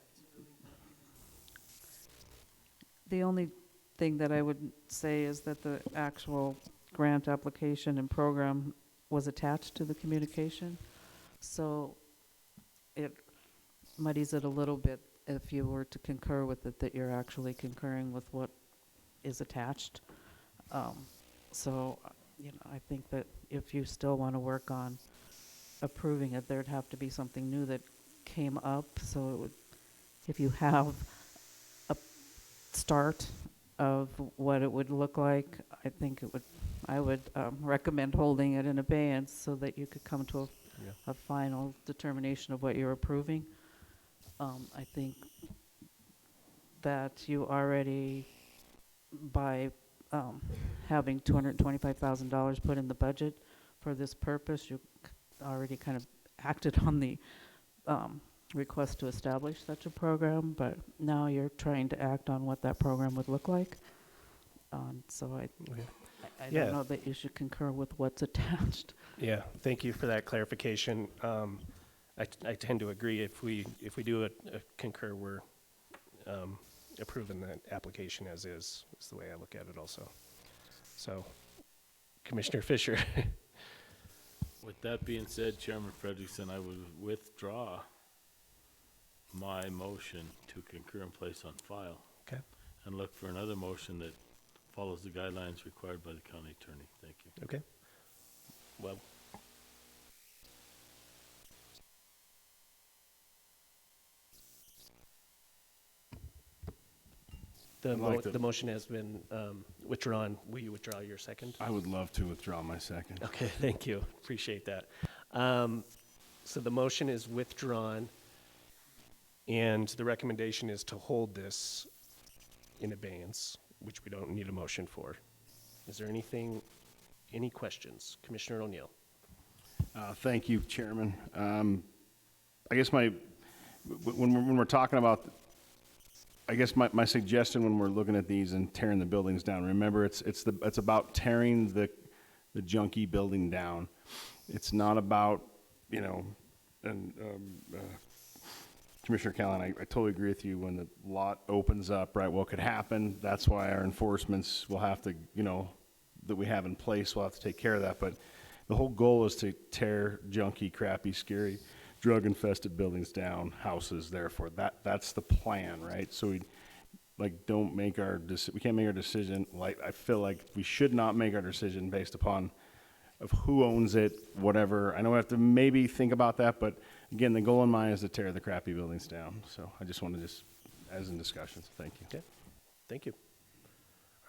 Speaker 12: The only thing that I would say is that the actual grant application and program was attached to the communication. So it muddies it a little bit if you were to concur with it, that you're actually concurring with what is attached. So, I think that if you still want to work on approving it, there'd have to be something new that came up. So it would, if you have a start of what it would look like, I would recommend holding it in abeyance so that you could come to a final determination of what you're approving. I think that you already, by having $225,000 put in the budget for this purpose, you already kind of acted on the request to establish such a program, but now you're trying to act on what that program would look like. So I
Speaker 1: Yeah.
Speaker 12: don't know that you should concur with what's attached.
Speaker 1: Yeah, thank you for that clarification. I tend to agree. If we do a concur, we're approving the application as is the way I look at it also. So, Commissioner Fisher.
Speaker 13: With that being said, Chairman Frederickson, I would withdraw my motion to concur and place on file.
Speaker 1: Okay.
Speaker 13: And look for another motion that follows the guidelines required by the county attorney. Thank you.
Speaker 1: Okay. Well. The motion has been withdrawn. Will you withdraw your second?
Speaker 6: I would love to withdraw my second.
Speaker 1: Okay, thank you. Appreciate that. So the motion is withdrawn, and the recommendation is to hold this in abeyance, which we don't need a motion for. Is there any questions? Commissioner O'Neill.
Speaker 6: Thank you, Chairman. I guess when we're talking about, I guess my suggestion when we're looking at these and tearing the buildings down, remember it's about tearing the junky building down. It's not about, and Commissioner Callan, I totally agree with you. When the lot opens up, right, what could happen? That's why our enforcements will have to, that we have in place, we'll have to take care of that. But the whole goal is to tear junky, crappy, scary, drug-infested buildings down, houses. Therefore, that's the plan, right? So we don't make we can't make our decision. I feel like we should not make our decision based upon of who owns it, whatever. I know we have to maybe think about that, but again, the goal in mind is to tear the crappy buildings down. So I just want to as in discussions, thank you.
Speaker 1: Okay, thank you.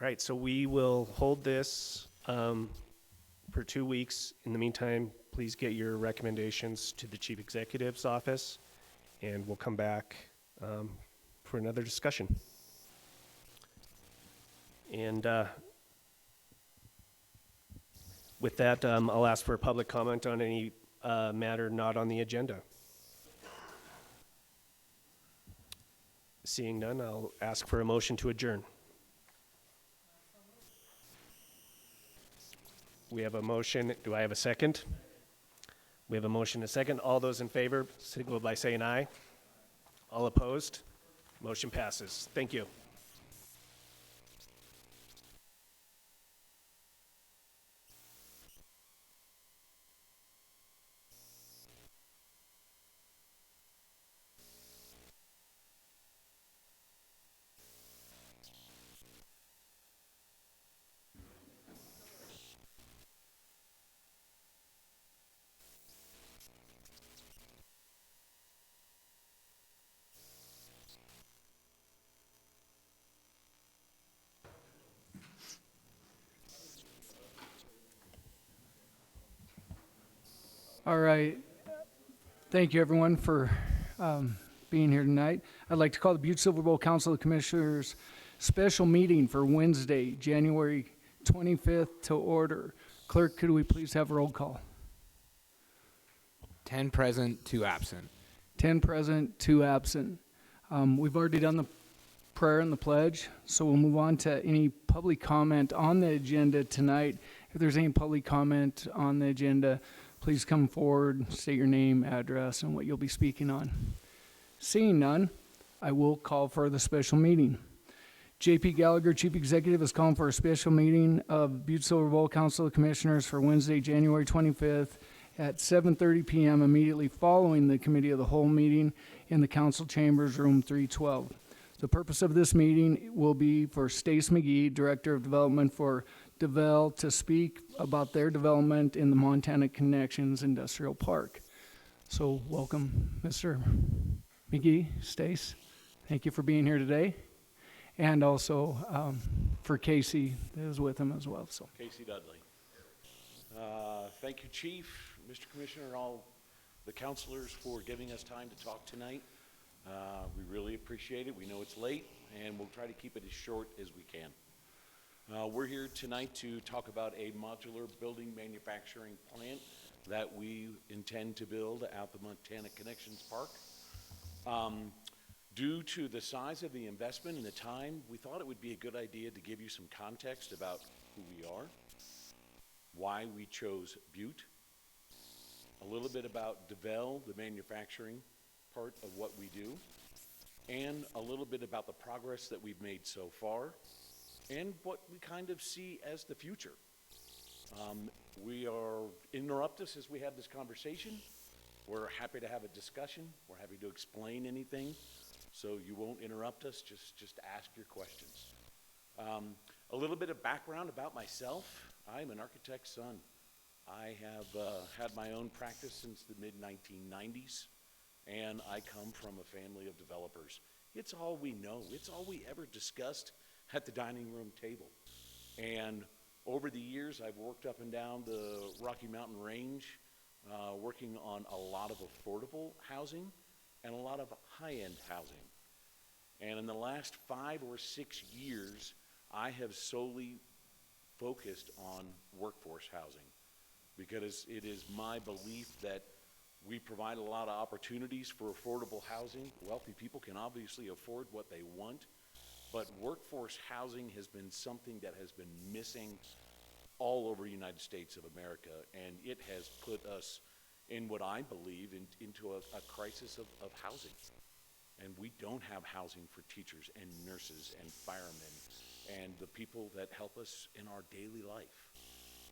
Speaker 1: All right, so we will hold this for 2 weeks. In the meantime, please get your recommendations to the Chief Executive's office, and we'll come back for another discussion. And with that, I'll ask for a public comment on any matter not on the agenda. Seeing none, I'll ask for a motion to adjourn. We have a motion. Do I have a second? We have a motion and a second. All those in favor, signal by saying aye. All opposed? Motion passes. Thank you.
Speaker 10: All right. Thank you, everyone, for being here tonight. I'd like to call the Butte-Silver Bowl Council of Commissioners special meeting for Wednesday, January 25th to order. Clerk, could we please have a roll call?
Speaker 2: 10 present, 2 absent.
Speaker 10: 10 present, 2 absent. We've already done the prayer and the pledge, so we'll move on to any public comment on the agenda tonight. If there's any public comment on the agenda, please come forward, state your name, address, and what you'll be speaking on. Seeing none, I will call for the special meeting. J.P. Gallagher, Chief Executive, is calling for a special meeting of Butte-Silver Bowl Council of Commissioners for Wednesday, January 25th at 7:30 p.m. immediately following the Committee of the Whole meeting in the Council Chambers, Room 312. The purpose of this meeting will be for Stace McGee, Director of Development for DeVel, to speak about their development in the Montana Connections Industrial Park. So welcome, Mr. McGee, Stace. Thank you for being here today. And also for Casey that is with him as well. So
Speaker 14: Casey Dudley. Thank you, Chief, Mr. Commissioner, and all the counselors for giving us time to talk tonight. We really appreciate it. We know it's late, and we'll try to keep it as short as we can. We're here tonight to talk about a modular building manufacturing plant that we intend to build at the Montana Connections Park. Due to the size of the investment and the time, we thought it would be a good idea to give you some context about who we are, why we chose Butte, a little bit about DeVel, the manufacturing part of what we do, and a little bit about the progress that we've made so far and what we kind of see as the future. Interrupt us as we have this conversation. We're happy to have a discussion. We're happy to explain anything, so you won't interrupt us. Just ask your questions. A little bit of background about myself. I'm an architect's son. I have had my own practice since the mid-1990s, and I come from a family of developers. It's all we know. It's all we ever discussed at the dining room table. And over the years, I've worked up and down the Rocky Mountain Range, working on a lot of affordable housing and a lot of high-end housing. And in the last 5 or 6 years, I have solely focused on workforce housing because it is my belief that we provide a lot of opportunities for affordable housing. Wealthy people can obviously afford what they want, but workforce housing has been something that has been missing all over the United States of America, and it has put us in what I believe into a crisis of housing. And we don't have housing for teachers and nurses and firemen and the people that help us in our daily life.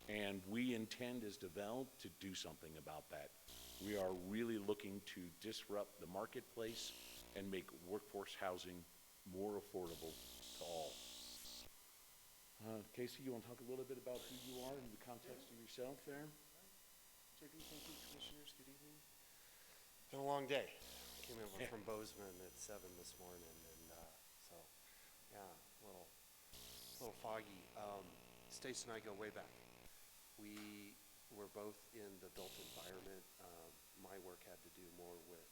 Speaker 14: And we intend as DeVel to do something about that. We are really looking to disrupt the marketplace and make workforce housing more affordable to all. Casey, you want to talk a little bit about who you are in the context of yourself there?
Speaker 15: JP, thank you, commissioners. Good evening. Been a long day. Came over from Bozeman at 7 this morning, and so yeah, a little foggy. Stace and I go way back. We were both in the built environment. My work had to do more with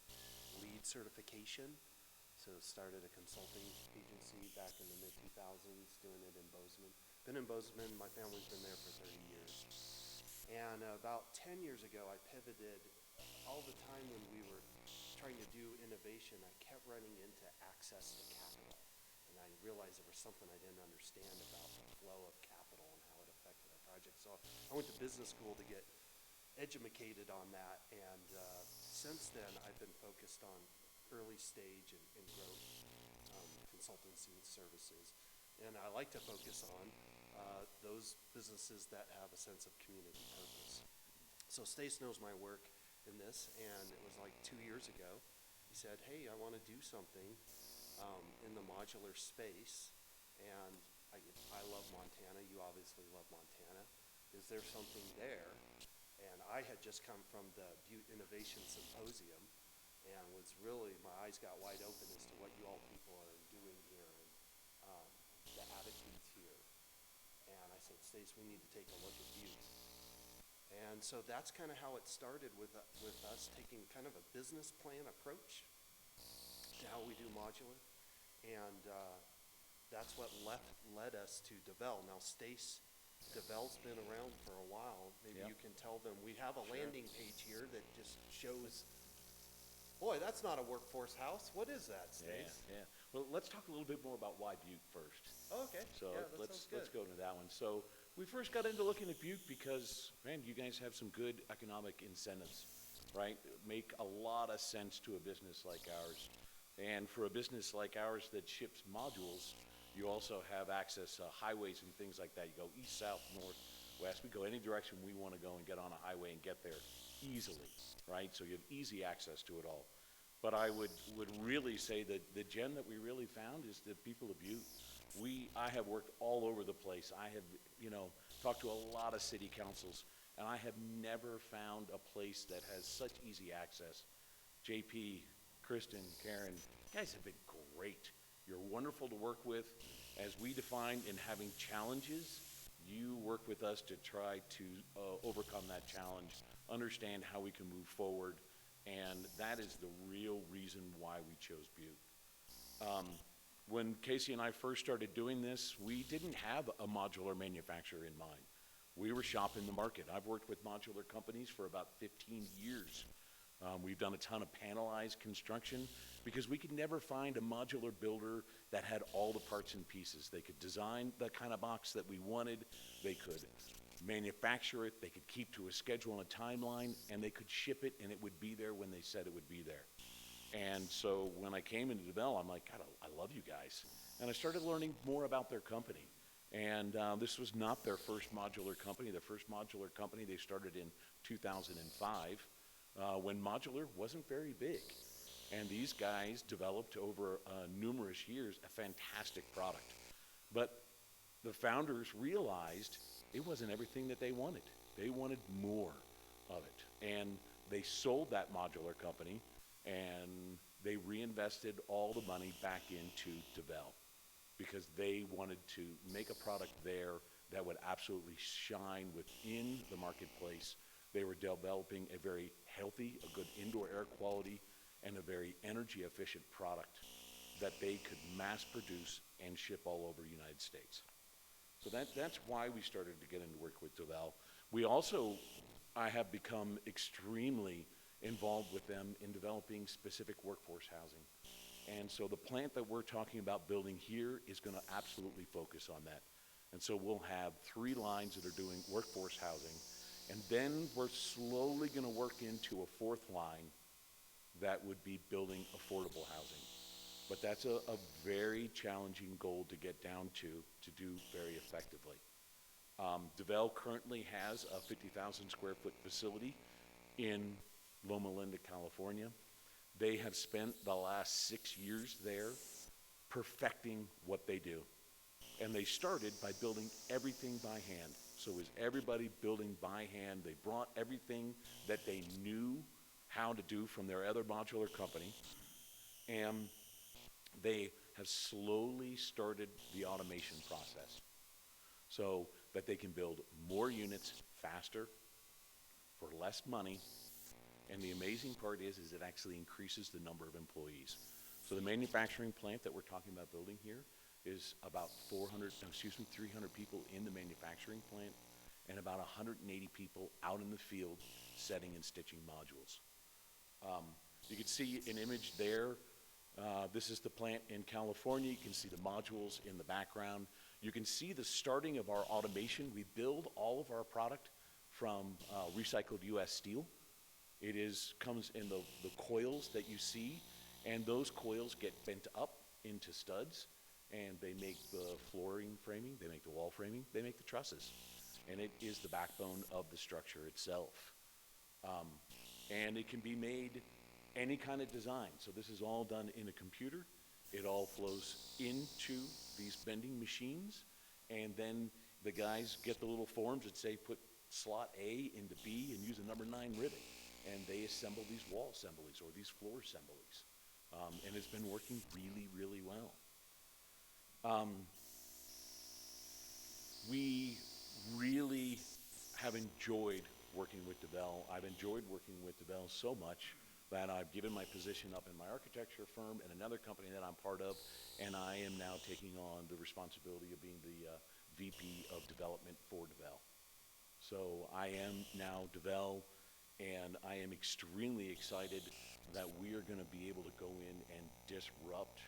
Speaker 15: LEED certification, so started a consulting agency back in the mid-2000s, doing it in Bozeman. Been in Bozeman, my family's been there for 30 years. And about 10 years ago, I pivoted. All the time when we were trying to do innovation, I kept running into access to capital. And I realized there was something I didn't understand about the flow of capital and how it affected our project. So I went to business school to get educated on that. And since then, I've been focused on early stage and growth consultancy services. And I like to focus on those businesses that have a sense of community purpose. So Stace knows my work in this, and it was like 2 years ago. He said, hey, I want to do something in the modular space, and I love Montana. You obviously love Montana. Is there something there? And I had just come from the Butte Innovation Symposium, and was really, my eyes got wide open as to what you all people are doing here, and the attitudes here. And I said, Stace, we need to take a look at Butte. And so that's kind of how it started with us taking kind of a business plan approach to how we do modular. And that's what led us to DeVel. Now, Stace, DeVel's been around for a while. Maybe
Speaker 14: Yeah.
Speaker 15: you can tell them. We have a landing page here that just shows, boy, that's not a workforce house. What is that, Stace?
Speaker 14: Yeah. Well, let's talk a little bit more about why Butte first.
Speaker 15: Oh, okay.
Speaker 14: So
Speaker 15: Yeah, that
Speaker 14: let's
Speaker 15: sounds good.
Speaker 14: go into that one. So we first got into looking at Butte because, man, you guys have some good economic incentives, right? Make a lot of sense to a business like ours. And for a business like ours that ships modules, you also have access to highways and things like that. You go east, south, north, west. We go any direction we want to go and get on a highway and get there easily, right? So you have easy access to it all. But I would really say that the gem that we really found is the people of Butte. I have worked all over the place. I have, talked to a lot of city councils, and I have never found a place that has such easy access. JP, Kristen, Karen, you guys have been great. You're wonderful to work with. As we define in having challenges, you work with us to try to overcome that challenge, understand how we can move forward, and that is the real reason why we chose Butte. When Casey and I first started doing this, we didn't have a modular manufacturer in mind. We were shopping the market. I've worked with modular companies for about 15 years. We've done a ton of panelized construction because we could never find a modular builder that had all the parts and pieces. They could design the kind of box that we wanted, they could manufacture it, they could keep to a schedule and a timeline, and they could ship it and it would be there when they said it would be there. And so when I came into DeVel, I'm like, God, I love you guys. And I started learning more about their company. And this was not their first modular company. Their first modular company, they started in 2005 when modular wasn't very big. And these guys developed over numerous years a fantastic product. But the founders realized it wasn't everything that they wanted. They wanted more of it. And they sold that modular company and they reinvested all the money back into DeVel because they wanted to make a product there that would absolutely shine within the marketplace. They were developing a very healthy, a good indoor air quality, and a very energy efficient product that they could mass produce and ship all over the United States. So that's why we started to get into work with DeVel. We also, I have become extremely involved with them in developing specific workforce housing. And so the plant that we're talking about building here is going to absolutely focus on that. And so we'll have 3 lines that are doing workforce housing. And then we're slowly going to work into a 4th line that would be building affordable housing. But that's a very challenging goal to get down to do very effectively. DeVel currently has a 50,000 square foot facility in Loma Linda, California. They have spent the last 6 years there perfecting what they do. And they started by building everything by hand. So it was everybody building by hand. They brought everything that they knew how to do from their other modular company. And they have slowly started the automation process so that they can build more units faster for less money. And the amazing part is it actually increases the number of employees. So the manufacturing plant that we're talking about building here is about 300 people in the manufacturing plant and about 180 people out in the field setting and stitching modules. You can see an image there. This is the plant in California. You can see the modules in the background. You can see the starting of our automation. We build all of our product from recycled U.S. steel. It comes in the coils that you see, and those coils get bent up into studs, and they make the flooring framing, they make the wall framing, they make the trusses, and it is the backbone of the structure itself. And it can be made any kind of design. So this is all done in a computer. It all flows into these bending machines, and then the guys get the little forms that say put slot A into B and use a number 9 rivet, and they assemble these wall assemblies or these floor assemblies. And it's been working really, really well. We really have enjoyed working with DeVell. I've enjoyed working with DeVell so much that I've given my position up in my architecture firm and another company that I'm part of, and I am now taking on the responsibility of being the VP of development for DeVell. So I am now DeVell, and I am extremely excited that we are going to be able to go in and disrupt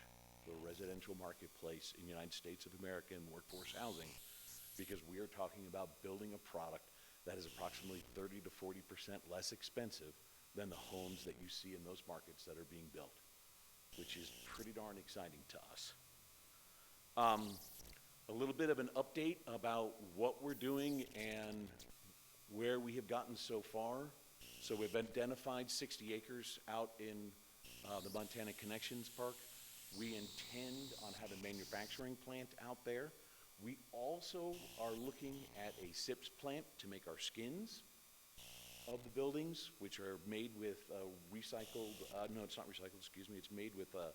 Speaker 14: the residential marketplace in the United States of America in workforce housing, because we are talking about building a product that is approximately 30 to 40% less expensive than the homes that you see in those markets that are being built, which is pretty darn exciting to us. A little bit of an update about what we're doing and where we have gotten so far. So we've identified 60 acres out in the Montana Connections Park. We intend on having a manufacturing plant out there. We also are looking at a SIPS plant to make our skins of the buildings, which are made with recycled, no, it's not recycled, excuse me, it's made with a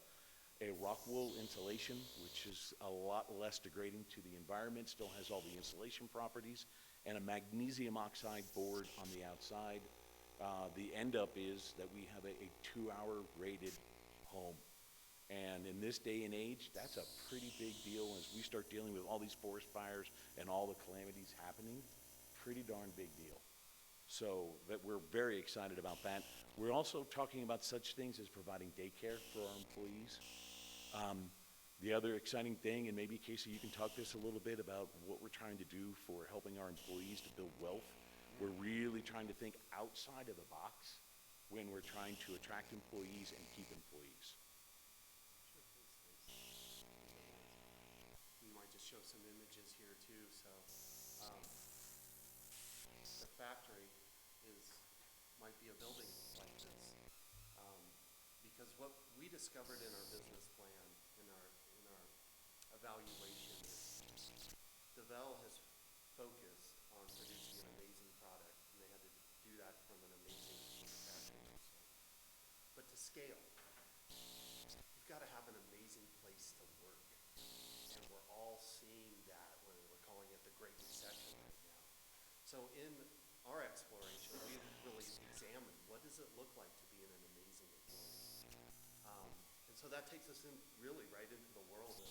Speaker 14: rock wool insulation, which is a lot less degrading to the environment, still has all the insulation properties, and a magnesium oxide board on the outside. The end up is that we have a 2-hour rated home. And in this day and age, that's a pretty big deal as we start dealing with all these forest fires and all the calamities happening. Pretty darn big deal. So that we're very excited about that. We're also talking about such things as providing daycare for our employees. The other exciting thing, and maybe Casey, you can talk this a little bit about what we're trying to do for helping our employees to build wealth. We're really trying to think outside of the box when we're trying to attract employees and keep employees.
Speaker 15: We might just show some images here too. So the factory might be a building like this, because what we discovered in our business plan, in our evaluation, is DeVell has focused on producing an amazing product, and they had to do that from an amazing manufacturing facility. But to scale, you've got to have an amazing place to work. And we're all seeing that when we're calling it the Great Recession right now. So in our exploration, we really examined what does it look like to be in an amazing employer. And so that takes us in really right into the world of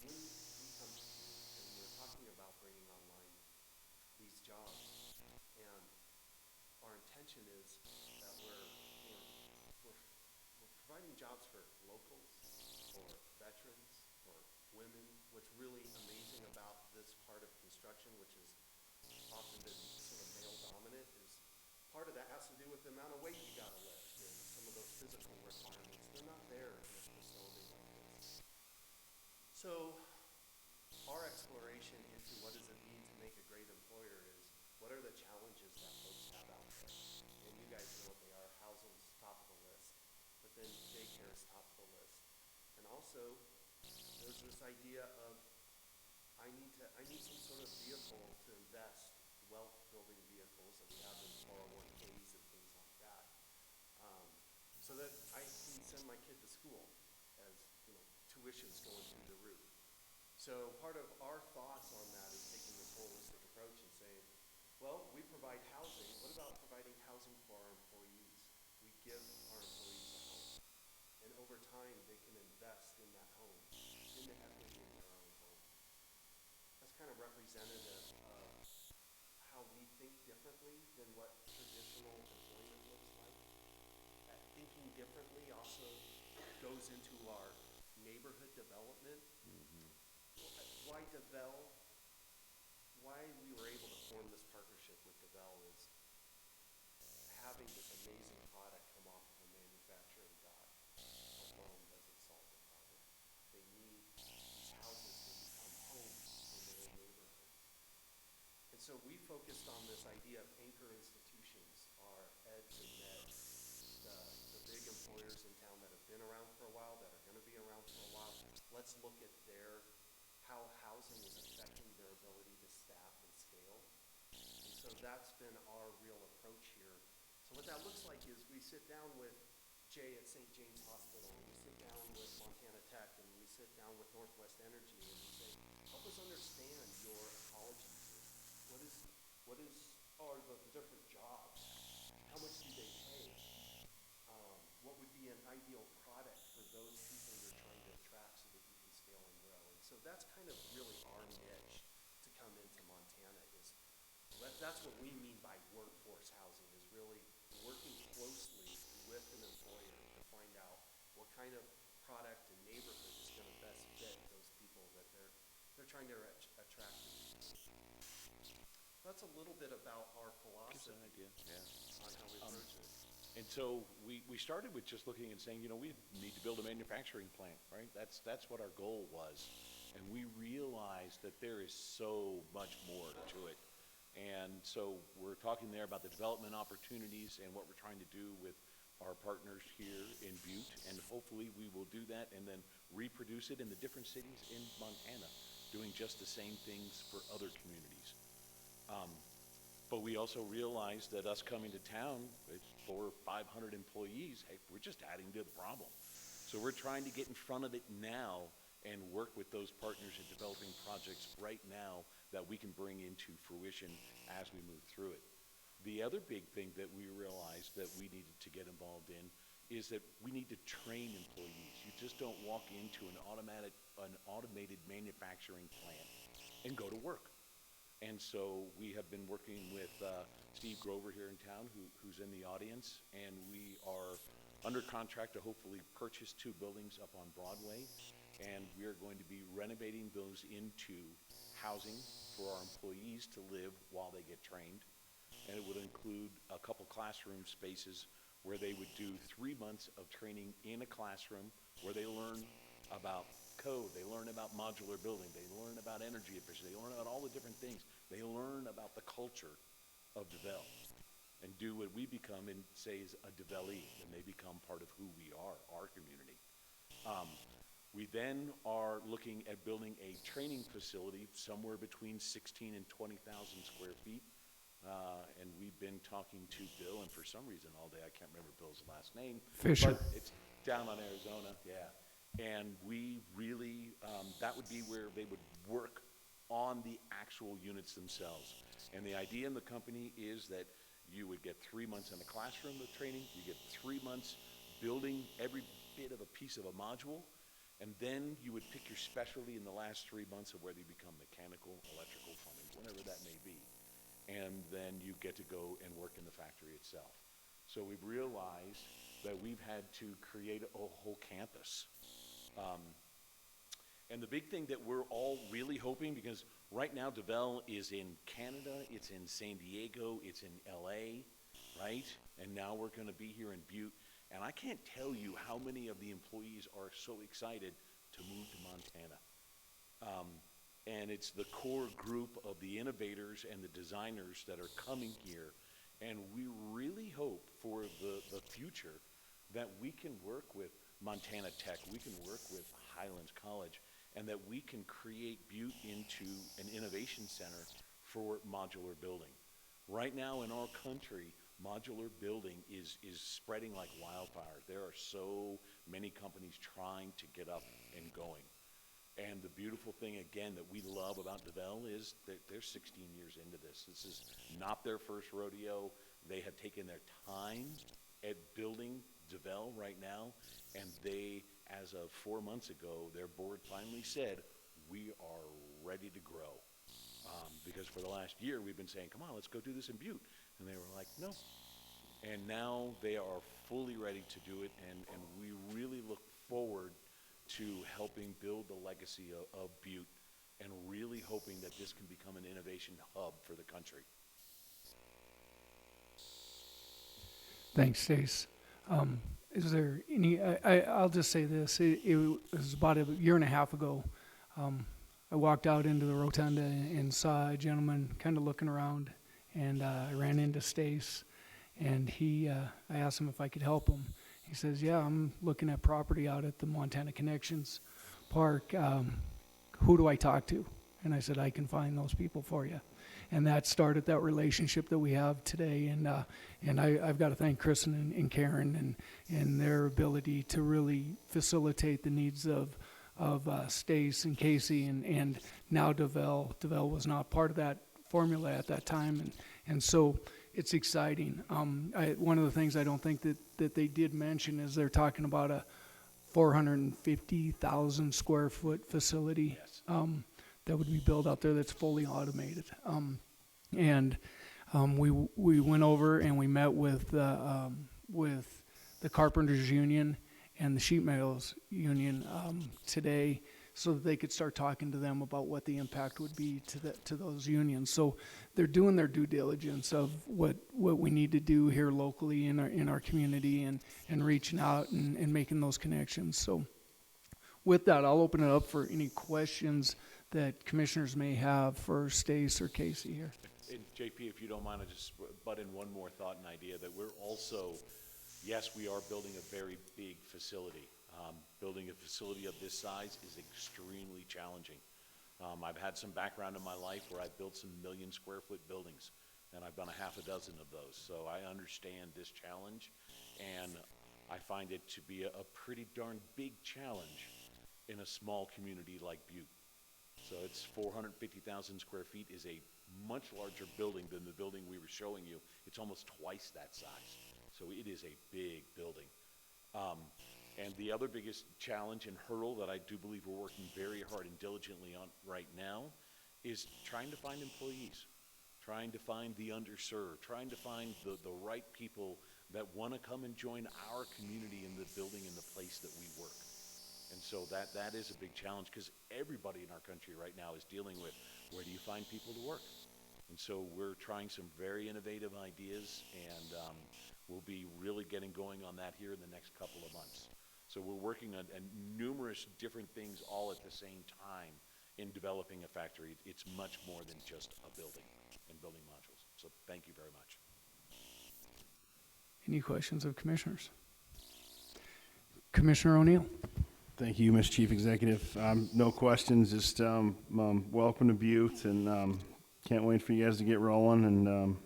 Speaker 15: when we come to you and we're talking about bringing online these jobs. And our intention is that we're providing jobs for locals, for veterans, for women. What's really amazing about this part of construction, which has often been sort of male dominant, is part of that has to do with the amount of weight you gotta lift and some of those physical requirements. They're not there in a facility like this. So our exploration into what does it mean to make a great employer is, what are the challenges that folks have out there? And you guys know what they are. Housing's top of the list, but then daycare is top of the list. And also, there's this idea of I need some sort of vehicle to invest, wealth building vehicles that we have in 401ks and things like that, so that I can send my kid to school as tuition's going through the roof. So part of our thoughts on that is taking this holistic approach and saying, well, we provide housing. What about providing housing for our employees? We give our employees a home, and over time they can invest in that home, in the equity in their own home. That's kind of representative of how we think differently than what traditional employment looks like. That thinking differently also goes into our neighborhood development. Why DeVell? Why we were able to form this partnership with DeVell is having this amazing product come off of a manufacturing dock alone doesn't solve the problem. They need these houses to become homes in their neighborhood. And so we focused on this idea of anchor institutions, our eds and meds, the big employers in town that have been around for a while, that are going to be around for a while. Let's look at how housing is affecting their ability to staff and scale. And so that's been our real approach here. So what that looks like is we sit down with Jay at St. James Hospital, and we sit down with Montana Tech, and we sit down with Northwest Energy, and we say, help us understand your ecology here. What is are the different jobs? How much do they pay? What would be an ideal product for those people you're trying to attract so that you can scale and grow? And so that's kind of really our niche to come into Montana is, that's what we mean by workforce housing, is really working closely with an employer to find out what kind of product and neighborhood is going to best fit those people that they're trying to attract. That's a little bit about our philosophy on how we approach it.
Speaker 14: And so we started with just looking and saying, you know, we need to build a manufacturing plant, right? That's what our goal was. And we realized that there is so much more to it. And so we're talking there about the development opportunities and what we're trying to do with our partners here in Butte. And hopefully we will do that and then reproduce it in the different cities in Montana, doing just the same things for other communities. But we also realized that us coming to town with 400 or 500 employees, hey, we're just adding to the problem. So we're trying to get in front of it now and work with those partners in developing projects right now that we can bring into fruition as we move through it. The other big thing that we realized that we needed to get involved in is that we need to train employees. You just don't walk into an automated manufacturing plant and go to work. And so we have been working with Steve Grover here in town, who's in the audience, and we are under contract to hopefully purchase 2 buildings up on Broadway, and we are going to be renovating those into housing for our employees to live while they get trained. And it would include a couple classroom spaces where they would do 3 months of training in a classroom where they learn about code, they learn about modular building, they learn about energy efficiency, they learn about all the different things. They learn about the culture of DeVal and do what we become and say is a DeValee, and they become part of who we are, our community. We then are looking at building a training facility somewhere between 16 and 20,000 square feet. And we've been talking to Bill, and for some reason all day, I can't remember Bill's last name.
Speaker 10: Fisher.
Speaker 14: But it's down on Arizona, yeah. And we really, that would be where they would work on the actual units themselves. And the idea in the company is that you would get 3 months in a classroom of training, you get 3 months building every bit of a piece of a module, and then you would pick your specialty in the last 3 months of whether you become mechanical, electrical, plumbing, whatever that may be. And then you get to go and work in the factory itself. So we've realized that we've had to create a whole campus. And the big thing that we're all really hoping, because right now DeVal is in Canada, it's in San Diego, it's in LA, right? And now we're gonna be here in Butte. And I can't tell you how many of the employees are so excited to move to Montana. And it's the core group of the innovators and the designers that are coming here. And we really hope for the future that we can work with Montana Tech, we can work with Highlands College, and that we can create Butte into an innovation center for modular building. Right now in our country, modular building is spreading like wildfire. There are so many companies trying to get up and going. And the beautiful thing, again, that we love about DeVal is that they're 16 years into this. This is not their first rodeo. They have taken their time at building DeVal right now, and they, as of 4 months ago, their board finally said, we are ready to grow. Because for the last year, we've been saying, come on, let's go do this in Butte. And they were like, no. And now they are fully ready to do it, and we really look forward to helping build the legacy of Butte and really hoping that this can become an innovation hub for the country.
Speaker 10: Thanks, Stace. Is there any, I'll just say this, it was about a year and a half ago. I walked out into the rotunda and saw a gentleman kind of looking around, and I ran into Stace, and I asked him if I could help him. He says, yeah, I'm looking at property out at the Montana Connections Park. Who do I talk to? And I said, I can find those people for you. And that started that relationship that we have today. And I've got to thank Chris and Karen and their ability to really facilitate the needs of Stace and Casey and now DeVal. DeVal was not part of that formula at that time, And so it's exciting. One of the things I don't think that they did mention is they're talking about a 450,000 square foot facility that would be built out there that's fully automated. We went over and we met with the Carpenters Union and the Sheet Metals Union today, so that they could start talking to them about what the impact would be to those unions. So they're doing their due diligence of what we need to do here locally in our community, and reaching out and making those connections. So with that, I'll open it up for any questions that commissioners may have for Stace or Casey here.
Speaker 14: And JP, if you don't mind, I just butt in one more thought and idea that we're also, yes, we are building a very big facility. Building a facility of this size is extremely challenging. I've had some background in my life where I've built some 1 million square foot buildings, and I've done a half a dozen of those. So I understand this challenge, and I find it to be a pretty darn big challenge in a small community like Butte. So it's 450,000 square feet is a much larger building than the building we were showing you. It's almost twice that size. So it is a big building. And the other biggest challenge and hurdle that I do believe we're working very hard and diligently on right now is trying to find employees, trying to find the underserved, trying to find the right people that want to come and join our community in the building and the place that we work. And so that is a big challenge, because everybody in our country right now is dealing with, where do you find people to work? And so we're trying some very innovative ideas, and we'll be really getting going on that here in the next couple of months. So we're working on numerous different things all at the same time in developing a factory. It's much more than just a building and building modules. So thank you very much.
Speaker 10: Any questions of commissioners? Commissioner O'Neill.
Speaker 6: Thank you, Mr. Chief Executive. No questions, just welcome to Butte, and can't wait for you guys to get rolling. And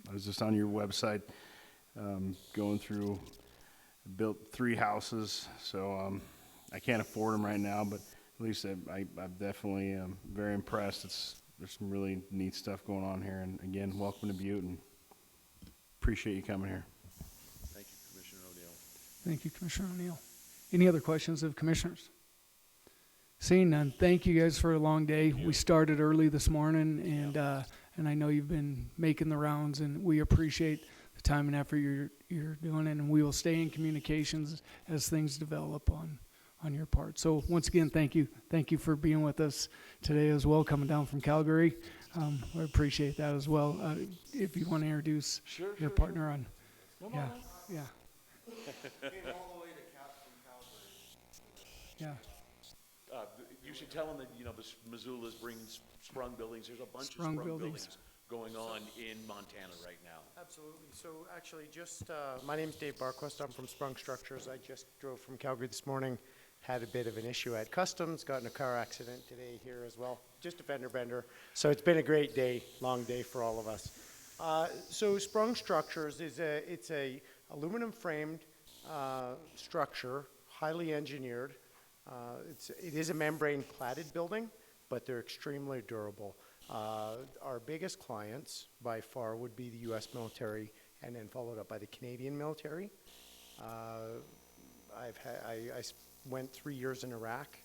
Speaker 6: I was just on your website going through, built 3 houses, so I can't afford them right now, but at least I'm definitely very impressed. There's some really neat stuff going on here, and again, welcome to Butte, and appreciate you coming here.
Speaker 14: Thank you, Commissioner O'Neill.
Speaker 10: Thank you, Commissioner O'Neill. Any other questions of commissioners? Seeing none, thank you guys for a long day. We started early this morning, and I know you've been making the rounds, and we appreciate the time and effort you're doing, and we will stay in communications as things develop on your part. So once again, thank you. Thank you for being with us today as well, coming down from Calgary. We appreciate that as well. If you want to introduce your partner on. Yeah.
Speaker 15: Came all the way to from Calgary.
Speaker 10: Yeah.
Speaker 14: You should tell them that, the Missoula's bringing sprung buildings. There's a bunch of sprung buildings going on in Montana right now.
Speaker 15: Absolutely. So actually my name's Dave Barquist. I'm from Sprung Structures. I just drove from Calgary this morning, had a bit of an issue at customs, got in a car accident today here as well. Just a fender bender. So it's been a great day, long day for all of us. So Sprung Structures it's a aluminum framed structure, highly engineered. It is a membrane cladded building, but they're extremely durable. Our biggest clients by far would be the U.S. military, and then followed up by the Canadian military. I went 3 years in Iraq.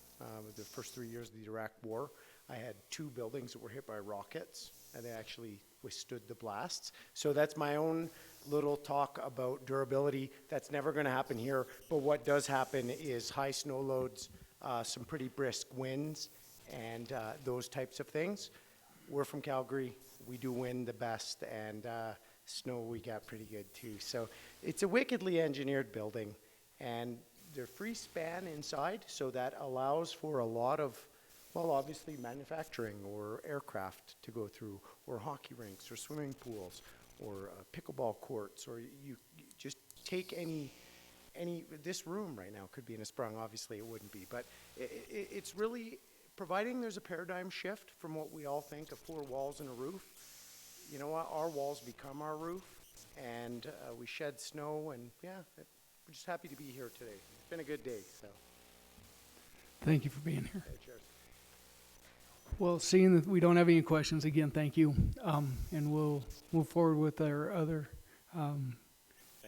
Speaker 15: The first 3 years of the Iraq War, I had 2 buildings that were hit by rockets, and they actually withstood the blasts. So that's my own little talk about durability. That's never going to happen here, but what does happen is high snow loads, some pretty brisk winds, and those types of things. We're from Calgary. We do wind the best, and snow we got pretty good too. So it's a wickedly engineered building, and they're free span inside, so that allows for a lot of, well, obviously manufacturing or aircraft to go through, or hockey rinks or swimming pools or pickleball courts, or you just take any, this room right now could be in a Sprung, obviously it wouldn't be, but it's really, providing there's a paradigm shift from what we all think of 4 walls and a roof. You know what, our walls become our roof, and we shed snow, and yeah, we're just happy to be here today. It's been a good day, so.
Speaker 10: Thank you for being here.
Speaker 15: Hey, cheers.
Speaker 10: Well, seeing that we don't have any questions, again, thank you. And we'll move forward with our other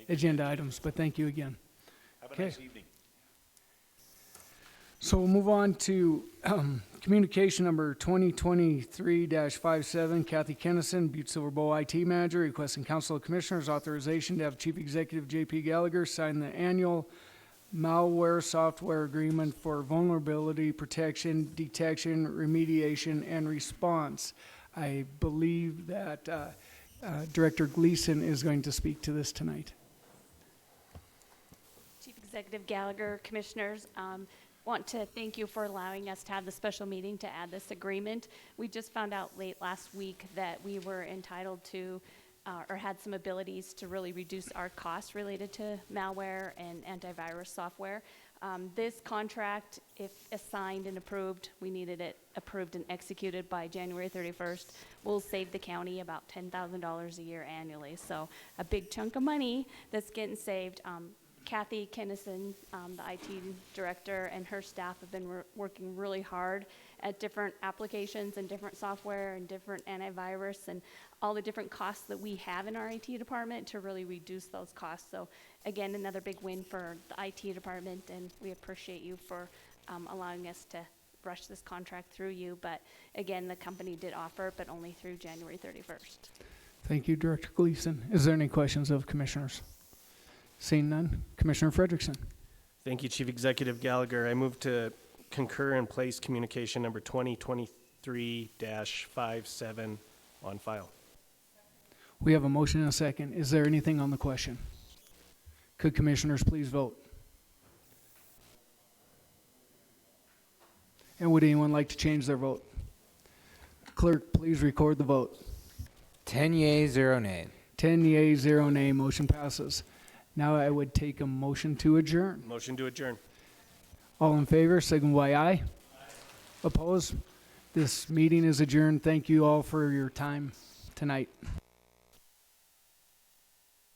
Speaker 10: agenda items, but thank you again.
Speaker 14: Have a
Speaker 10: Okay.
Speaker 14: nice evening.
Speaker 10: So we'll move on to communication number 2023-57, Kathy Kennison, Butte-Silver Bowl IT Manager, requesting Council of Commissioners authorization to have Chief Executive J.P. Gallagher sign the annual malware software agreement for vulnerability protection, detection, remediation, and response. I believe that Director Gleason is going to speak to this tonight.
Speaker 16: Chief Executive Gallagher, Commissioners, want to thank you for allowing us to have the special meeting to add this agreement. We just found out late last week that we were entitled to or had some abilities to really reduce our costs related to malware and antivirus software. This contract, if assigned and approved, we needed it approved and executed by January 31st, will save the county about $10,000 a year annually. So a big chunk of money that's getting saved. Kathy Kennison, the IT director, and her staff have been working really hard at different applications and different software and different antivirus and all the different costs that we have in our IT department to really reduce those costs. So again, another big win for the IT department, and we appreciate you for allowing us to rush this contract through you. But again, the company did offer, but only through January 31st.
Speaker 10: Thank you, Director Gleason. Is there any questions of commissioners? Seeing none, Commissioner Frederickson.
Speaker 1: Thank you, Chief Executive Gallagher. I move to concur and place communication number 2023-57 on file.
Speaker 10: We have a motion and a second. Is there anything on the question? Could commissioners please vote? And would anyone like to change their vote? Clerk, please record the vote.
Speaker 2: 10 yea, 0 nay.
Speaker 10: 10 yea, 0 nay, motion passes. Now I would take a motion to adjourn.
Speaker 1: Motion to adjourn.
Speaker 10: All in favor, signal by aye. Opposed? This meeting is adjourned. Thank you all for your time tonight.